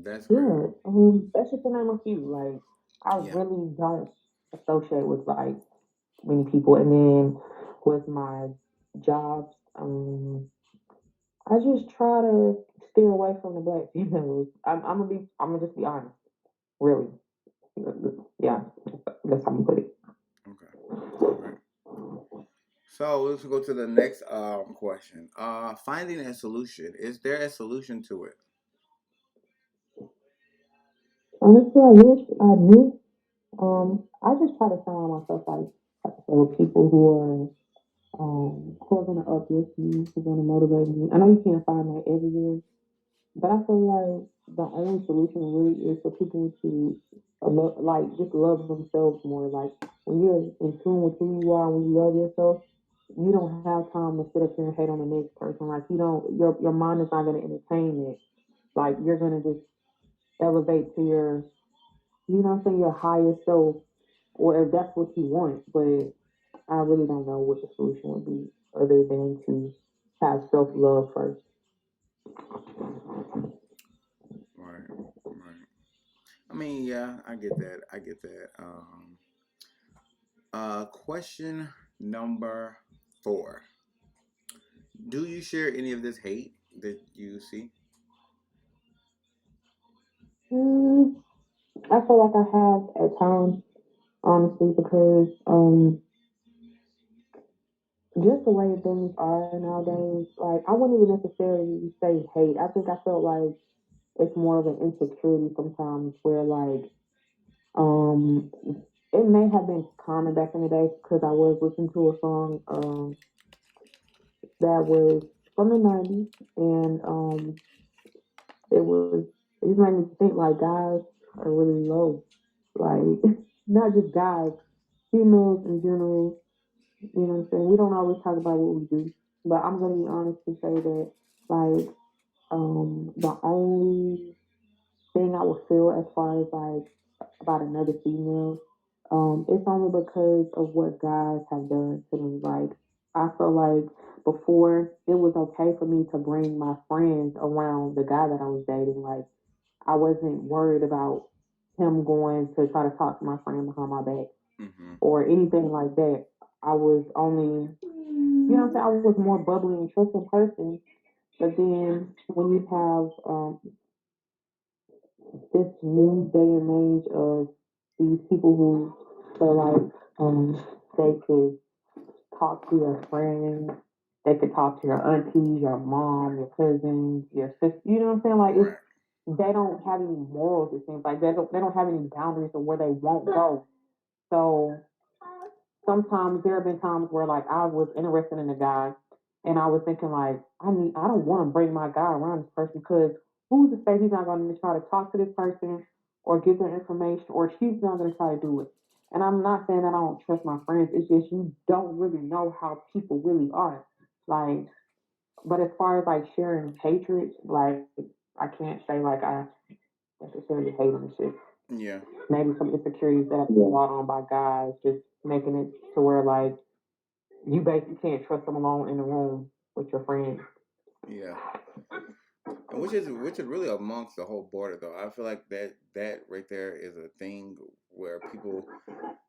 That's crazy. yeah, that's just the name of few. Like I Yeah. really don't associate with like many people. And then with my jobs, I just try to steer away from the black females. I'm gonna just be honest, really. Yeah, that's how I'm put it. Okay. All right. So let's go to the next question. Finding a solution. Is there a solution to it? Honestly, I wish I knew. I just try to surround myself like people who are gonna uplift me, who are gonna motivate me. I know you can't find that everywhere, but I feel like the only solution really is for people to like just love themselves more. Like when you're in tune with who you are, when you love yourself, you don't have time to sit up here and hate on the next person. Like you don't, your mind is not gonna entertain it. Like you're gonna just elevate to your, you know what I'm saying, your higher self, or if that's what you want. But I really don't know what the solution would be other than to have self love first. Right. Right. I mean, yeah, I get that. I get that. Question number 4. Do you share any of this hate that you see? Mm, I feel like I have at times, honestly, because just the way things are nowadays, like I wouldn't even necessarily say hate. I think I felt like it's more of an insecurity sometimes where like um it may have been common back in the day because I was listening to a song that was from the 90s, and it was it just made me think like guys are really low, like not just guys, females in general. You know what I'm saying? We don't always talk about what we do, but I'm gonna be honest to say that like the only thing I would feel as far as like about another female, it's only because of what guys have done to me. Like I feel like before it was okay for me to bring my friends around the guy that I was dating. Like I wasn't worried about him going to try to talk to my friend behind my back Mm-hmm. or anything like that. I was only, you know what I'm saying? I was more bubbly and trusting person. But then when you have this new day and age of these people who feel like they could talk to your friends, they could talk to your aunties, your mom, your cousins, your sister. You know what I'm saying? Like it's Right. they don't have any morals. It seems like they don't have any boundaries of where they won't go. So sometimes there have been times where like I was interested in a guy and I was thinking like I don't want to bring my guy around this person because who's to say he's not going to try to talk to this person or give their information or she's not going to try to do it. And I'm not saying that I don't trust my friends. It's just you don't really know how people really are. Like, but as far as like sharing hatred, like I can't say like I necessarily hate them. It's just Yeah. maybe some insecurities that have been brought on by guys, just making it to where like you basically can't trust them alone in the room with your friends. Yeah. And which is really amongst the whole border though. I feel like that right there is a thing where people,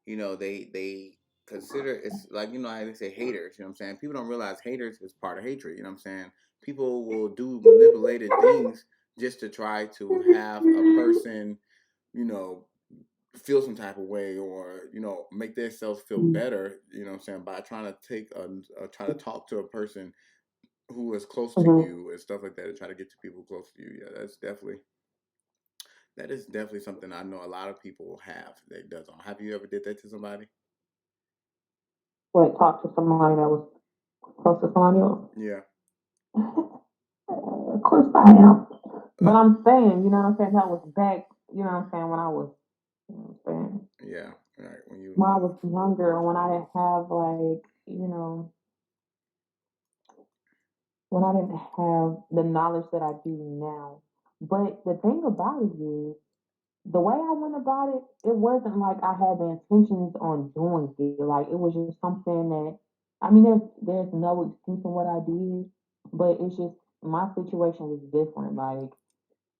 they consider it's like how they say haters. You know what I'm saying? People don't realize haters is part of hatred. You know what I'm saying? People will do manipulated things just to try to have a person, you know, feel some type of way or make themselves feel better. You know what I'm saying? By trying to try to talk to a person who is close to Mm-hmm. you and stuff like that, and try to get to people close to you. Yeah, that is definitely something I know a lot of people have that does on. Have you ever did that to somebody? But talk to somebody that was close to somebody else. Yeah. Of course I am. But Uh, I'm saying, you know what I'm saying, that was back, you know what I'm saying, when I was, you know what I'm saying, yeah. Right. When you was when I young. was younger, when I didn't have like, when I didn't have the knowledge that I do now. But the thing about it is, the way I went about it, it wasn't like I had the intentions on doing it. Like it was just something that I mean there's no excuse in what I did, but it's just my situation was different. Like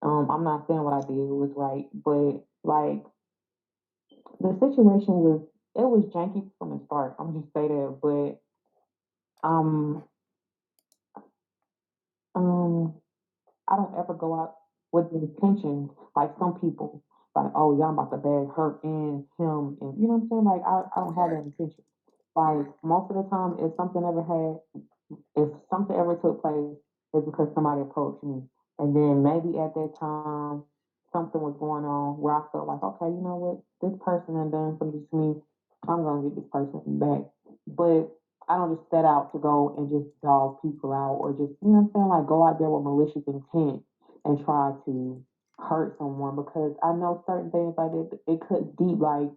I'm not saying what I did was right, but like the situation was it was janky from the start. I'm just say that, but um um I don't ever go out with the intention like some people like, oh yeah, I'm about to bag her and him, and you know what I'm saying. Like I don't have Right. that intention. Like Right. most of the time, if something ever took place, it's because somebody approached me. And then maybe at that time, something was going on where I felt like, okay, you know what? This person done done something to me. I'm going to get this person back. But I don't just set out to go and just dog people out or just, you know what I'm saying? Like go out there with malicious intent and try to hurt someone because I know certain things like it cuts deep. Like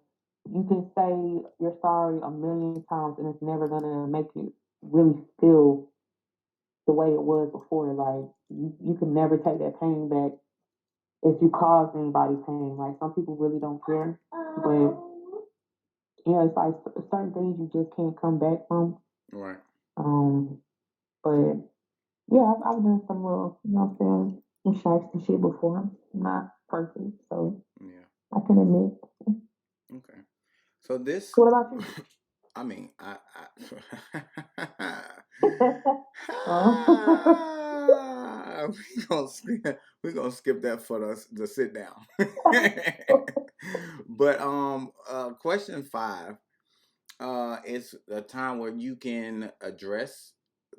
you can say you're sorry a million times and it's never gonna make you really feel the way it was before. Like you can never take that pain back if you cause anybody pain. Like some people really don't care, but yeah, it's like certain things you just can't come back from. Right. Um, but yeah, I've done some little, you know what I'm saying, some shiesty shit before. Not perfect, so Yeah. I can admit. Okay. So this, So what about you? I mean, uh, we gonna skip, we gonna skip that for the sit down. But question 5, is a time where you can address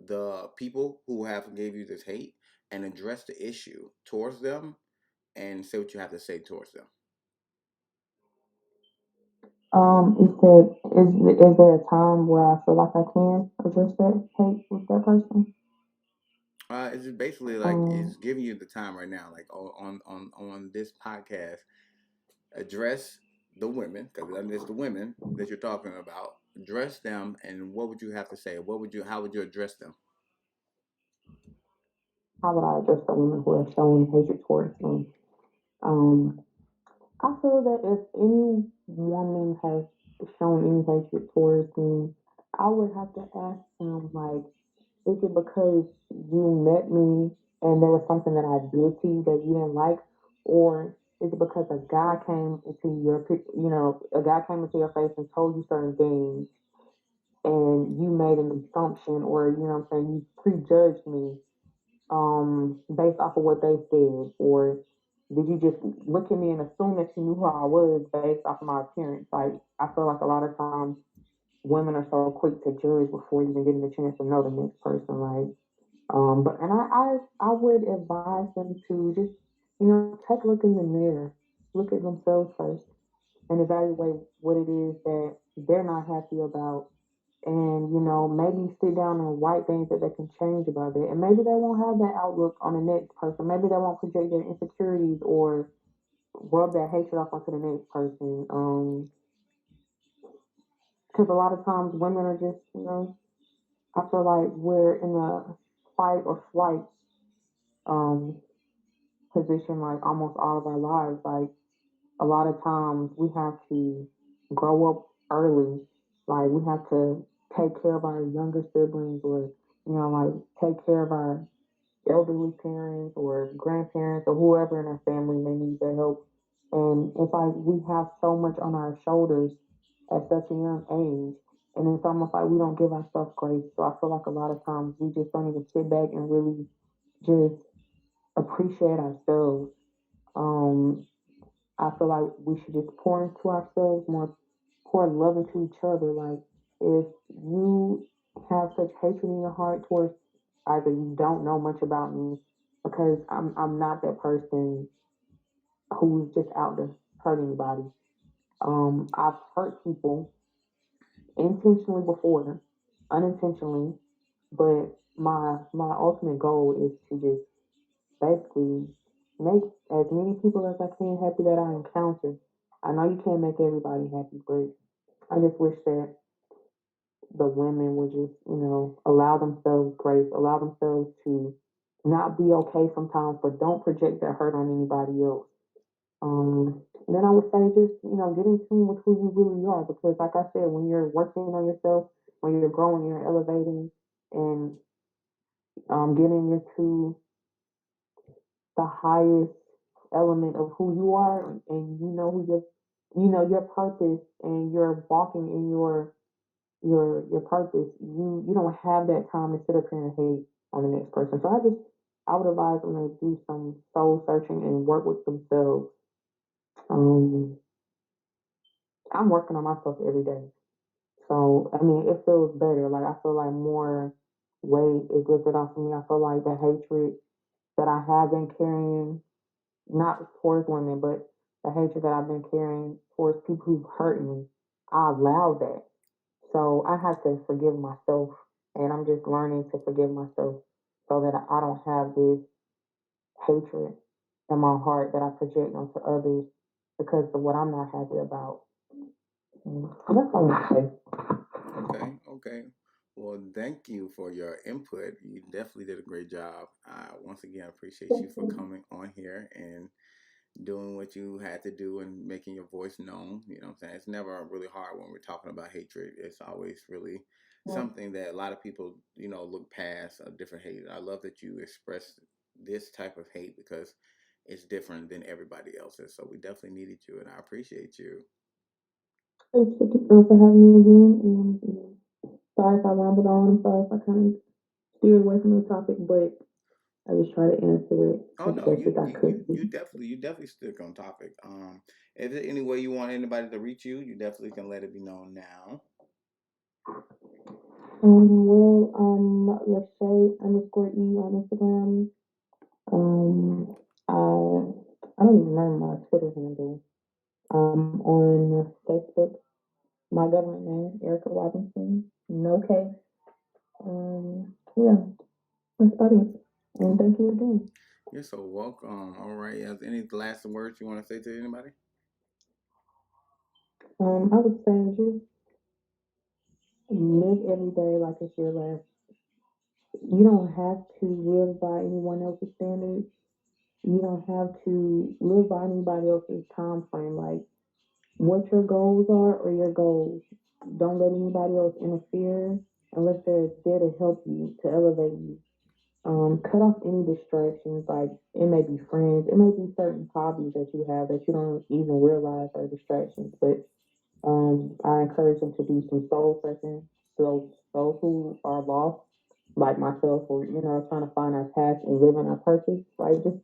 the people who have gave you this hate and address the issue towards them and say what you have to say towards them. You said, is there a time where I feel like I can address that hate with that person? It's just basically like Um, it's giving you the time right now, like on this podcast, address the women because it's the women that you're talking about. Address them, and what would you have to say? How would you address them? how would I address the women who have shown hatred towards me? Um, I feel that if any woman has shown any hatred towards me, I would have to ask them, like, is it because you met me and there was something that I did to you that you didn't like, or is it because a guy came into a guy came into your face and told you certain things, and you made an assumption, or you know what I'm saying, you prejudged me based off of what they said, or did you just look at me and assume that you knew who I was based off of my appearance? Like I feel like a lot of times women are so quick to judge before even getting the chance to know the next person. Like, but and I would advise them to just take a look in the mirror, look at themselves first, and evaluate what it is that they're not happy about, and maybe sit down and write things that they can change about it, and maybe they won't have that outlook on the next person, maybe they won't project their insecurities or rub that hatred off onto the next person, because a lot of times women are just I feel like we're in a fight or flight um position like almost all of our lives. Like a lot of times we have to grow up early. Like we have to take care of our younger siblings, or like take care of our elderly parents or grandparents or whoever in our family may need their help. And it's like we have so much on our shoulders at such a young age. And it's almost like we don't give ourselves grace. So I feel like a lot of times we just don't even sit back and really just appreciate ourselves. Um, I feel like we should just pour into ourselves more, pour love into each other. Like if you have such hatred in your heart towards either you don't know much about me, because I'm not that person who's just out to hurt anybody. I've hurt people intentionally before, unintentionally, but my ultimate goal is to just basically make as many people as I can happy that I encounter. I know you can't make everybody happy, but I just wish that the women would just, allow themselves grace, allow themselves to not be okay sometimes, but don't project that hurt on anybody else. Then I would say just, get in tune with who you really are, because like I said, when you're working on yourself, when you're growing, you're elevating and getting into the highest element of who you are, and you know who your your purpose and you're walking in your purpose, you don't have that time to sit up here and hate on the next person. So I would advise them to do some soul searching and work with themselves. Um, I'm working on myself every day. So I mean, it feels better. Like I feel like more weight is lifted off of me. I feel like the hatred that I have been carrying, not towards women, but the hatred that I've been carrying towards people who've hurt me, I allowed that. So I have to forgive myself, and I'm just learning to forgive myself so that I don't have this hatred in my heart that I project onto others because of what I'm not happy about. So that's all I say. Okay, okay. Well, thank you for your input. You definitely did a great job. I once again appreciate you for coming on here and doing what you had to do and making your voice known. You know what I'm saying? It's never really hard when we're talking about hatred. It's always really something that a lot of people, look past a different hate. I love that you express this type of hate because it's different than everybody else's. So we definitely needed you and I appreciate you. Thanks for having me again. And sorry if I rambled on. I'm sorry if I kind of steered away from the topic, but I just try to answer it Oh as no, best you as I you you could. you definitely stick on topic. If there any way you want anybody to reach you, you definitely can let it be known now. Lachey underscore E on Instagram. Um, I don't even remember my Twitter handle. On Facebook, my government name, Erica Robinson. No K. Yeah, that's about it. And thank you again. You're so welcome. All right. Has any last words you want to say to anybody? I would say just live every day like it's your last. You don't have to live by anyone else's standards. You don't have to live by anybody else's time frame. Like what your goals are or your goals. Don't let anybody else interfere unless they're there to help you, to elevate you. Cut off any distractions. Like it may be friends, it may be certain hobbies that you have that you don't even realize are distractions. But I encourage them to do some soul searching. So those who are lost, like myself, or trying to find our path and live in our purpose, right? Just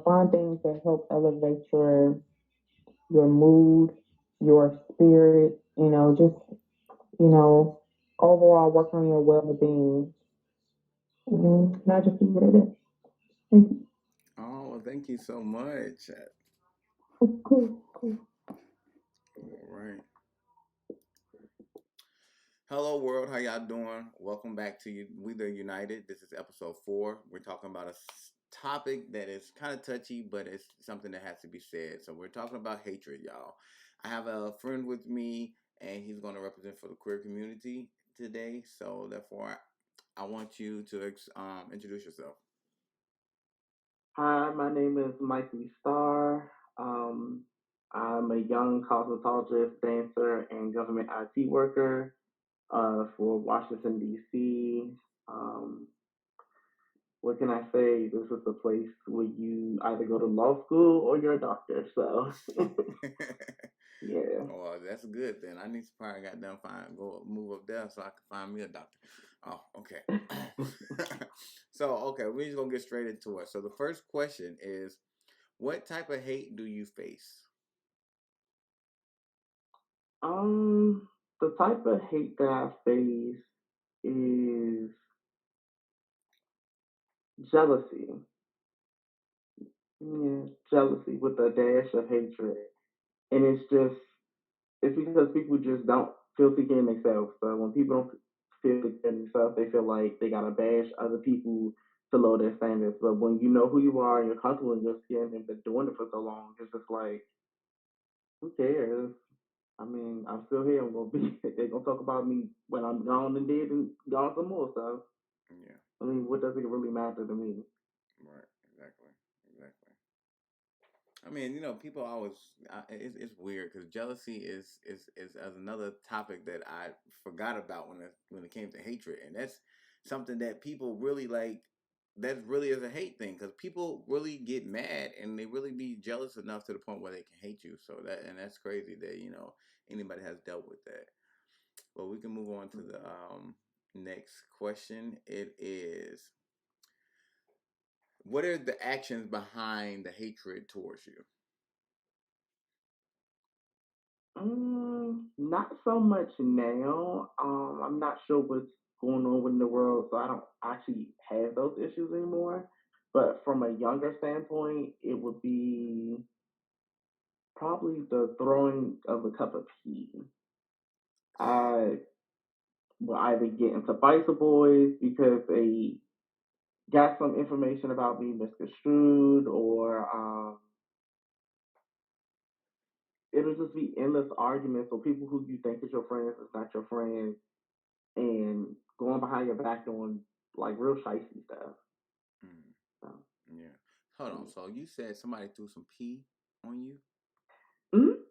find things that help elevate your mood, your spirit. Just overall work on your well-being. Not just leave it at that. Thank you. Oh, well, thank you so much. Cool, cool. All right. Hello, world. How y'all doing? Welcome back to you. We the United. This is episode 4. We're talking about a topic that is kind of touchy, but it's something that has to be said. So we're talking about hatred, y'all. I have a friend with me, and he's going to represent for the queer community today. So therefore, I want you to introduce yourself. Hi, my name is Mikey Starr. Um, I'm a young cosmetologist, dancer, and government IT worker for Washington, D.C. Um, what can I say? This is the place where you either go to law school or you're a doctor. So, yeah. Oh, that's good then. I need to probably got done go move up there so I can find me a doctor. Oh, okay. So okay, we're just gonna get straight into it. So the first question is, what type of hate do you face? the type of hate that I face is jealousy. Yeah, jealousy with a dash of hatred. And it's because people just don't feel secure in themselves. So when people don't feel secure in themselves, they feel like they gotta bash other people to lower their standards. But when you know who you are and you're comfortable in your skin and been doing it for so long, it's just like, who cares? I mean, I'm still here. I'm gonna be. They're gonna talk about me when I'm gone and dead and gone some more. So Yeah, I mean, what does it really matter to me? right, exactly, exactly. I mean, people always it's weird because jealousy is as another topic that I forgot about when it came to hatred, and that's something that people really like. that really is a hate thing because people really get mad and they really be jealous enough to the point where they can hate you. So that's crazy that anybody has dealt with that. Well, we can move on to the next question. It is, what are the actions behind the hatred towards you? Not so much now. I'm not sure what's going on in the world, so I don't actually have those issues anymore. But from a younger standpoint, it would be probably the throwing of a cup of tea. I will either get into fights with boys because they got some information about me misconstrued, or it'll just be endless arguments. So people who you think is your friends is not your friends, and going behind your back doing like real shicey stuff. Mm, So, yeah. Hold on. So you said somebody threw some pee on you? mm-hmm.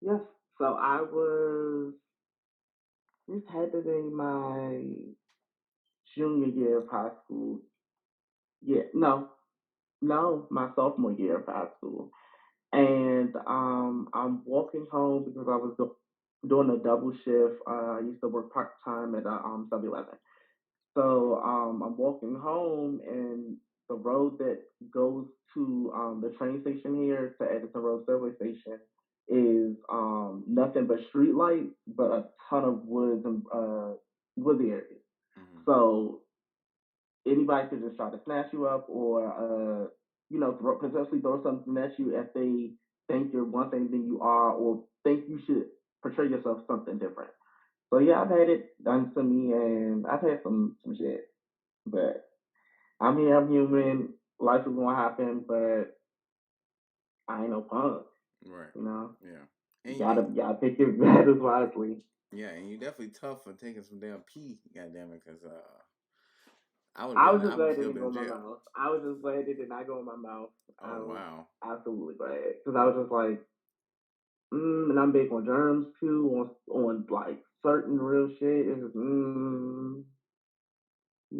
Yes. So I was, this had to be my junior year of high school. Yeah, no, my sophomore year of high school. And I'm walking home because I was doing a double shift. I used to work part time at 7-Eleven. So I'm walking home, and the road that goes to the train station here to Edison Road Subway Station is nothing but street lights, but a ton of woods and woods areas. Mm-hmm. So anybody could just try to snatch you up, or potentially throw something at you if they think you're one thing than you are, or think you should portray yourself something different. So yeah, I've had it done to me, and I've had some shit, but I'm here, I'm human. Life is gonna happen, but I ain't no punk. Right. You know, Yeah. you And, gotta pick your battles wisely. yeah, and you definitely tough for taking some damn pee, goddamn it, because I would have I was been, just I would glad it still didn't been go in in my jail. mouth. I was just glad it did not go in my mouth. I Oh was wow. absolutely glad because I was just like, and I'm big on germs too, on like certain real shit. It's just, no,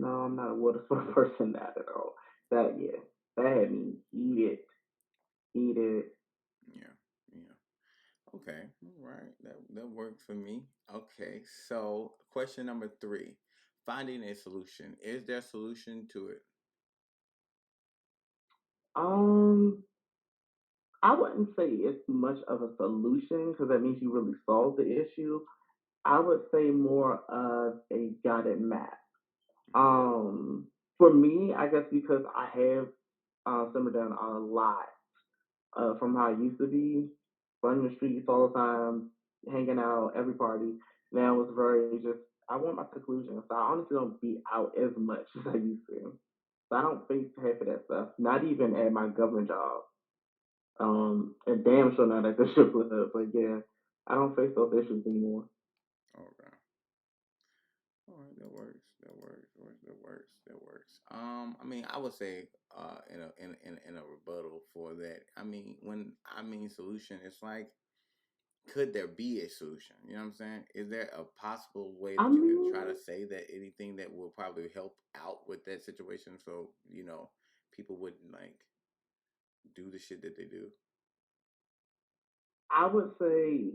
I'm not a water sport person that at all. That yeah, that had me heated. Yeah. Yeah. Okay. All right. That worked for me. Okay. So question number 3: finding a solution. Is there a solution to it? Um, I wouldn't say it's much of a solution because that means you really solved the issue. I would say more of a guided map. Mm-hmm. For me, I guess because I have simmered down a lot from how I used to be, running the streets all the time, hanging out, every party. Now it's very just, I want my seclusion. So I honestly don't be out as much as I used to. So I don't face half of that stuff, not even at my government job. And damn sure not at the strip club. But yeah, I don't face those issues anymore. Okay. All right, that works. That works. That works. That works. I mean, I would say, in a rebuttal for that. I mean, when I mean solution, it's like, could there be a solution? You know what I'm saying? Is there a possible way I that you can try mean, to say that anything that will probably help out with that situation, so people wouldn't like do the shit that they do? I would say,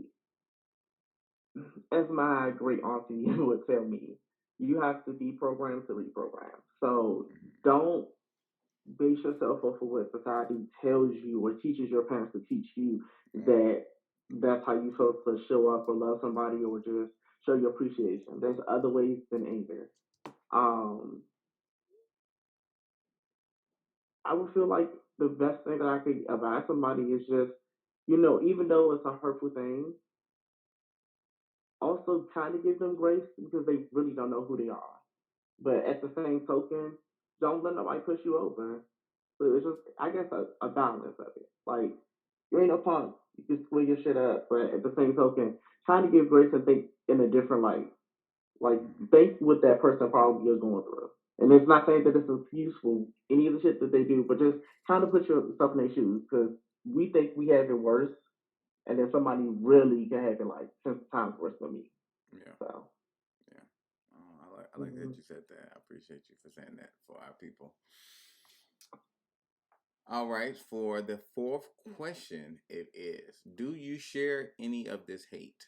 as my great auntie would tell me, you have to be programmed to reprogram. So Mm-hmm. don't base yourself off of what society tells you or teaches your parents to teach you, Right. that that's how you're supposed to show up or love somebody or just show your appreciation. There's other ways than anger. Um, I would feel like the best thing that I could advise somebody is just, even though it's a hurtful thing, also kind of give them grace because they really don't know who they are. But at the same token, don't let nobody push you over. So it's just, I guess, a balance of it. Like, you ain't no punk. You can split your shit up, but at the same token, trying to give grace and think in a different light. Like, Mm-hmm. think what that person probably is going through. And it's not saying that it's useful, any of the shit that they do, but just kind of put yourself in their shoes because we think we have it worse, and then somebody really can have it like 10 times worse than me. Yeah. So, Yeah. I like that Mhm. you said that. I appreciate you for saying that for our people. All right, for the fourth question, it is: do you share any of this hate?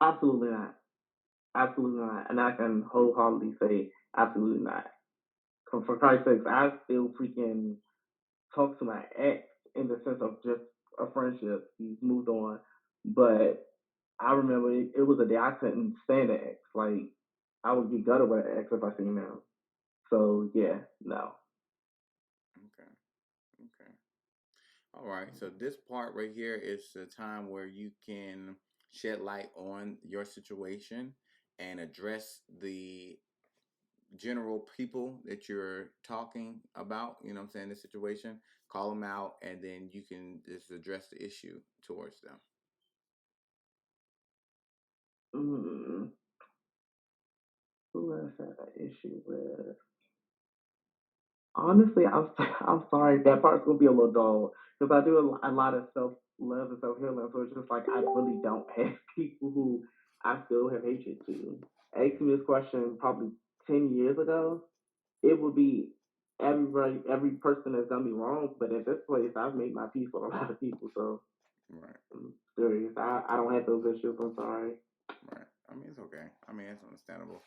Absolutely not. Absolutely not. And I can wholeheartedly say absolutely not. For Christ's sake, I still freaking talk to my ex in the sense of just a friendship. He's moved on. But I remember it was a day I couldn't stand an ex. Like, I would get gutted with an ex if I seen him. So, yeah, no. Okay, okay. All right, so this part right here is the time where you can shed light on your situation and address the general people that you're talking about, you know what I'm saying, the situation, call them out, and then you can just address the issue towards them. Mm, who else had an issue with? Honestly, I'm sorry. That part's gonna be a little dull because I do a lot of self love and self healing. So it's just like I really don't have people who I still have hatred to. Ask me this question probably 10 years ago. It would be everybody, every person that's done me wrong. But at this place, I've made my peace with a lot of people. So Right, I'm serious. I don't have those issues. I'm sorry. right. I mean, it's okay. I mean, it's understandable.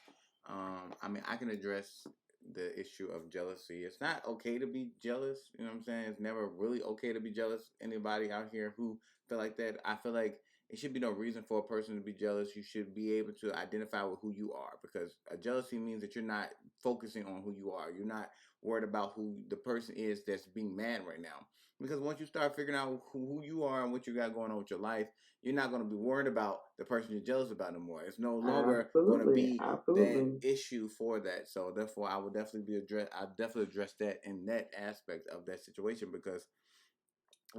I mean, I can address the issue of jealousy. It's not okay to be jealous. You know what I'm saying? It's never really okay to be jealous. Anybody out here who feel like that, I feel like it should be no reason for a person to be jealous. You should be able to identify with who you are, because a jealousy means that you're not focusing on who you are. You're not worried about who the person is that's being mad right now. Because once you start figuring out who you are and what you got going on with your life, you're not going to be worried about the person you're jealous about no more. It's no longer going to Absolutely, be that absolutely. issue for that. So therefore, I would definitely be address. I definitely address that in that aspect of that situation, because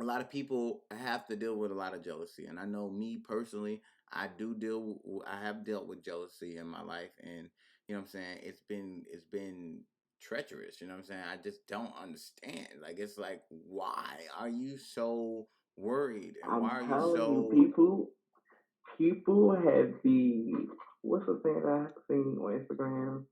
a lot of people have to deal with a lot of jealousy, and I know me personally, I do deal. I have dealt with jealousy in my life, and you know what I'm saying. It's been treacherous. You know what I'm saying. I just don't understand. Like, it's like, why are you so worried, and why I'm are you telling you, so people have the what's the thing that I seen on Instagram?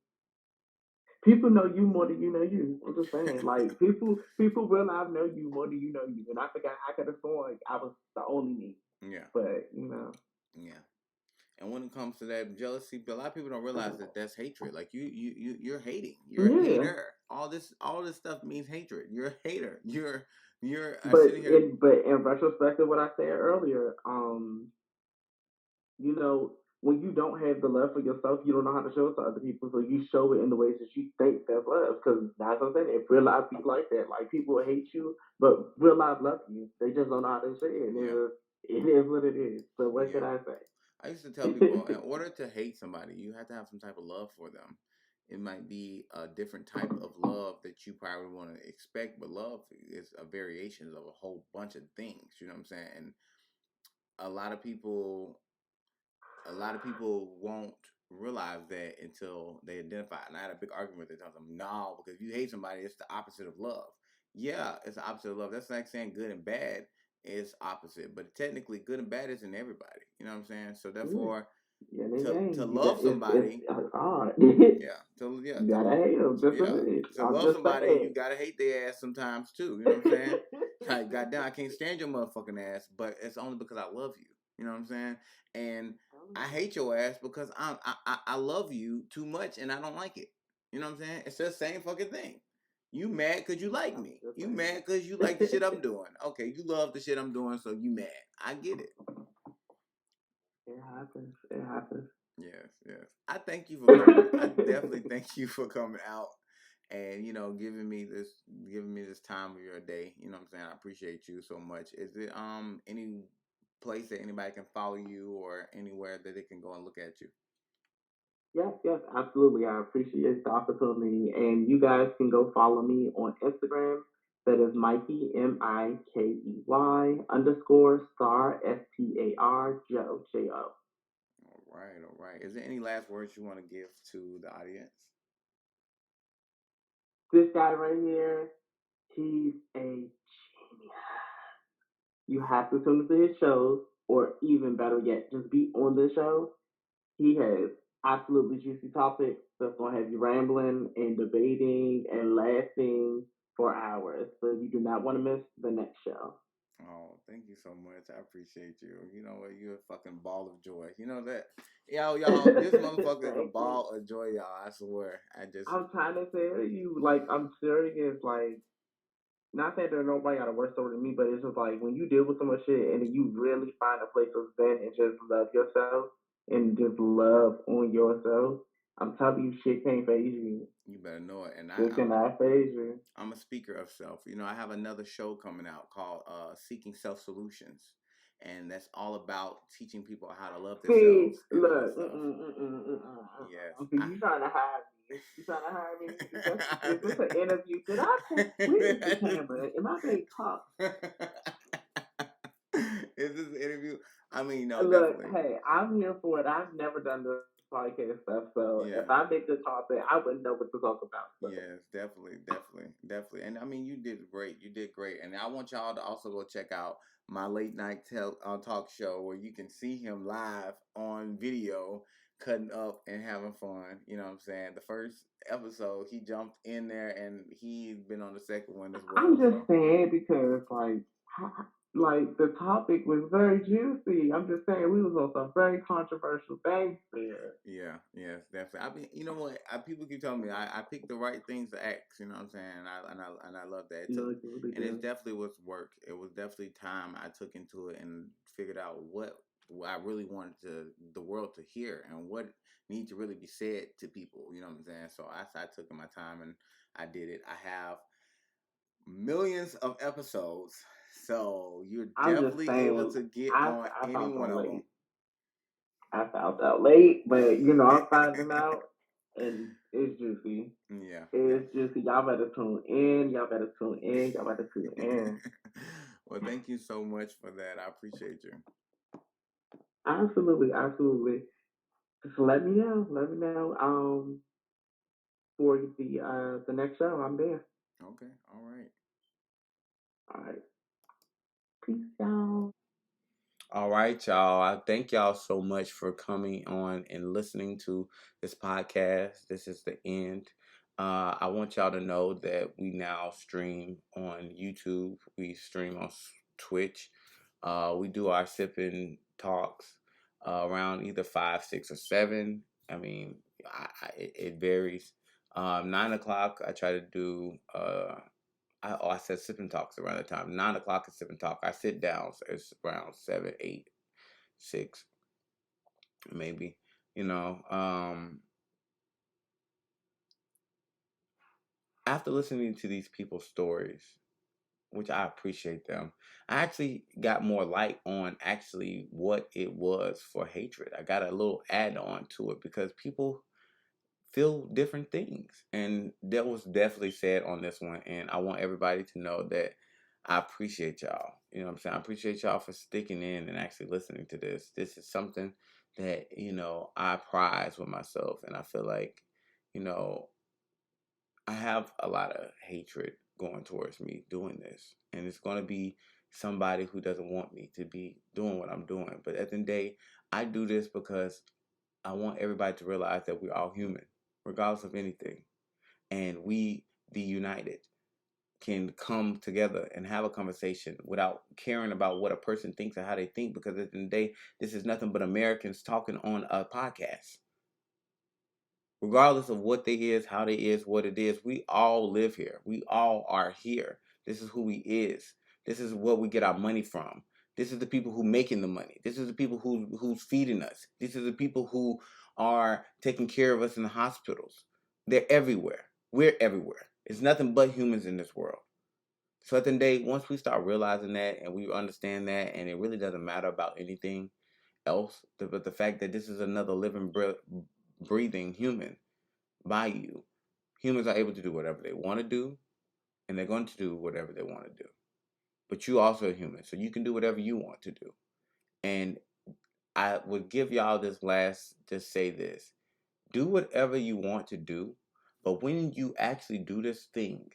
People know you more than you know you. I'm just saying, like people realize know you more than you know you. And I forgot I could have sworn I was the only me. yeah, But you know, yeah. And when it comes to that jealousy, a lot of people don't realize that that's hatred. Like, you're hating. You're a yeah. hater. All this stuff means hatred. You're a hater. You're But sitting here. in retrospect of what I said earlier, you know, when you don't have the love for yourself, you don't know how to show it to other people. So you show it in the ways that you think that's love. Because that's what I'm saying. If real life be like that, like people hate you, but real life love you. They just don't know how to say it. Yeah, It is what it is. So what can yeah. I I used to tell people, in say? order to hate somebody, you have to have some type of love for them. It might be a different type of love that you probably want to expect, but love is a variation of a whole bunch of things. You know what I'm saying? And a lot of people a lot of people won't realize that until they identify it. And I had a big argument with them. No, because if you hate somebody, it's the opposite of love. Yeah, it's the opposite of love. That's like saying good and bad is opposite, but technically, good and bad isn't everybody. You know what I'm saying? So Yeah, therefore, yeah, they to game. You got love it's somebody, hard. yeah, to yeah, You to gotta hate them. Just yeah, what it is. to I'm love just somebody, saying. you gotta hate their ass sometimes too. You know what I'm saying? Like, goddamn, I can't stand your motherfucking ass, but it's only because I love you. You know what I'm saying? And I hate your ass because I love you too much and I don't like it. You know what I'm saying? It's the same fucking thing. You mad because you like I'm me. just You saying. mad because you like the shit I'm doing. Okay, you love the shit I'm doing, so you mad. I get it. It happens. It happens. Yes, yes. I thank you for coming. I definitely thank you for coming out and giving me this time of your day. You know what I'm saying? I appreciate you so much. Is it any place that anybody can follow you, or anywhere that they can go and look at you? Yes, yes, absolutely. I appreciate the opportunity. And you guys can go follow me on Instagram. That is Mikey, Mikey underscore star STAR Joe, J-O. All right, all right. Is there any last words you want to give to the audience? This guy right here, he's a genius. You have to tune into his shows, or even better yet, just be on the show. He has absolutely juicy topics that's gonna have you rambling and debating and laughing for hours. So you do not want to miss the next show. Oh, thank you so much. I appreciate you. You know what? You're a fucking ball of joy. You know that? Y'all, this motherfucker is a Thank you. ball of joy, y'all. I swear. I just. I'm trying to tell you, like, I'm serious. Like, not saying that nobody got a worse story than me, but it's just like when you deal with so much shit and then you really find a place to zen and just love yourself and just love on yourself. I'm telling you, shit can't phase you. You better know it. And Shit cannot phase you. I'm a speaker of self. You know, I have another show coming out called Seeking Self Solutions. And that's all about teaching people how to love See, themselves and all that look, stuff. Yes. see, you trying to hire me? You trying to hire me? Is this an interview? Did I call? Where is the camera? Am I being caught? Is this an interview? I mean, no, Look, definitely. hey, I'm here for it. I've never done this podcast stuff, so Yeah. if I make good content, I wouldn't know what to talk about. So. Yes, definitely. And I mean, you did great. You did great. And I want y'all to also go check out my late night talk show where you can see him live on video, cutting up and having fun. You know what I'm saying? The first episode, he jumped in there, and he's been on the second one as I'm well. just So. saying because like the topic was very juicy. I'm just saying we was on some very controversial things there. Yeah, yes, definitely. I mean, you know what? People keep telling me I picked the right things to ask. You know what I'm saying? And I love that. It took, Look, you really and it do. definitely was work. It was definitely time I took into it and figured out what I really wanted the world to hear and what needs to really be said to people. You know what I'm saying? So I took my time and I did it. I have millions of episodes, so you're I'm just definitely able saying to get I on I any found one out of them. late. I found out late, but I'm finding out, and it's juicy. Yeah, It's juicy. Y'all better tune in. Y'all better tune in. Y'all better tune in. well, thank you so much for that. I appreciate you. Absolutely, absolutely. Just let me know. Let me know. For the next show, I'm there. Okay, all right. All right. Peace out. All right, y'all. I thank y'all so much for coming on and listening to this podcast. This is the end. I want y'all to know that we now stream on YouTube. We stream on Twitch. We do our sipping talks around either 5, 6, or 7. I mean, it varies. 9 o'clock, I try to do. I said sipping talks around the time. 9 o'clock is sipping talk. I sit down, so it's around 7, 8, 6, maybe. You know, after listening to these people's stories, which I appreciate them, I actually got more light on actually what it was for hatred. I got a little add on to it because people feel different things. And that was definitely said on this one. And I want everybody to know that I appreciate y'all. You know what I'm saying? I appreciate y'all for sticking in and actually listening to this. This is something that, I prize with myself. And I feel like, you know, I have a lot of hatred going towards me doing this. And it's going to be somebody who doesn't want me to be doing what I'm doing. But at the end of the day, I do this because I want everybody to realize that we're all human, regardless of anything. And we, the united, can come together and have a conversation without caring about what a person thinks or how they think, because at the end of the day, this is nothing but Americans talking on a podcast. Regardless of what they is, how they is, what it is, we all live here. We all are here. This is who we is. This is what we get our money from. This is the people who making the money. This is the people who's feeding us. These are the people who are taking care of us in the hospitals. They're everywhere. We're everywhere. It's nothing but humans in this world. So at the end of the day, once we start realizing that and we understand that, and it really doesn't matter about anything else, but the fact that this is another living, breathing human by you. Humans are able to do whatever they want to do, and they're going to do whatever they want to do. But you also a human, so you can do whatever you want to do. And I would give y'all just say this. Do whatever you want to do, but when you actually do this thing,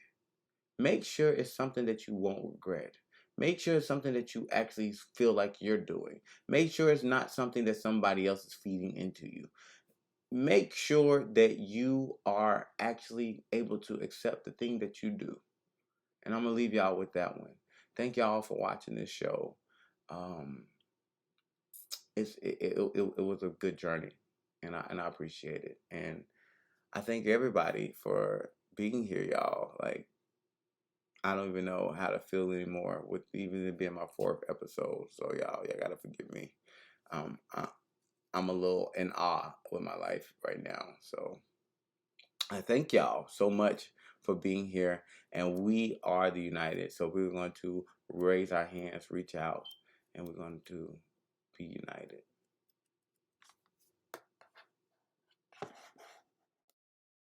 make sure it's something that you won't regret. Make sure it's something that you actually feel like you're doing. Make sure it's not something that somebody else is feeding into you. make sure that you are actually able to accept the thing that you do. And I'm gonna leave y'all with that one. Thank y'all for watching this show. Um, it was a good journey, and I appreciate it. And I thank everybody for being here, y'all. Like, I don't even know how to feel anymore with even it being my 4th episode. So y'all gotta forgive me. Um, I, I'm a little in awe with my life right now. So I thank y'all so much for being here. And we are the United. So we're going to raise our hands, reach out, and we're going to be united.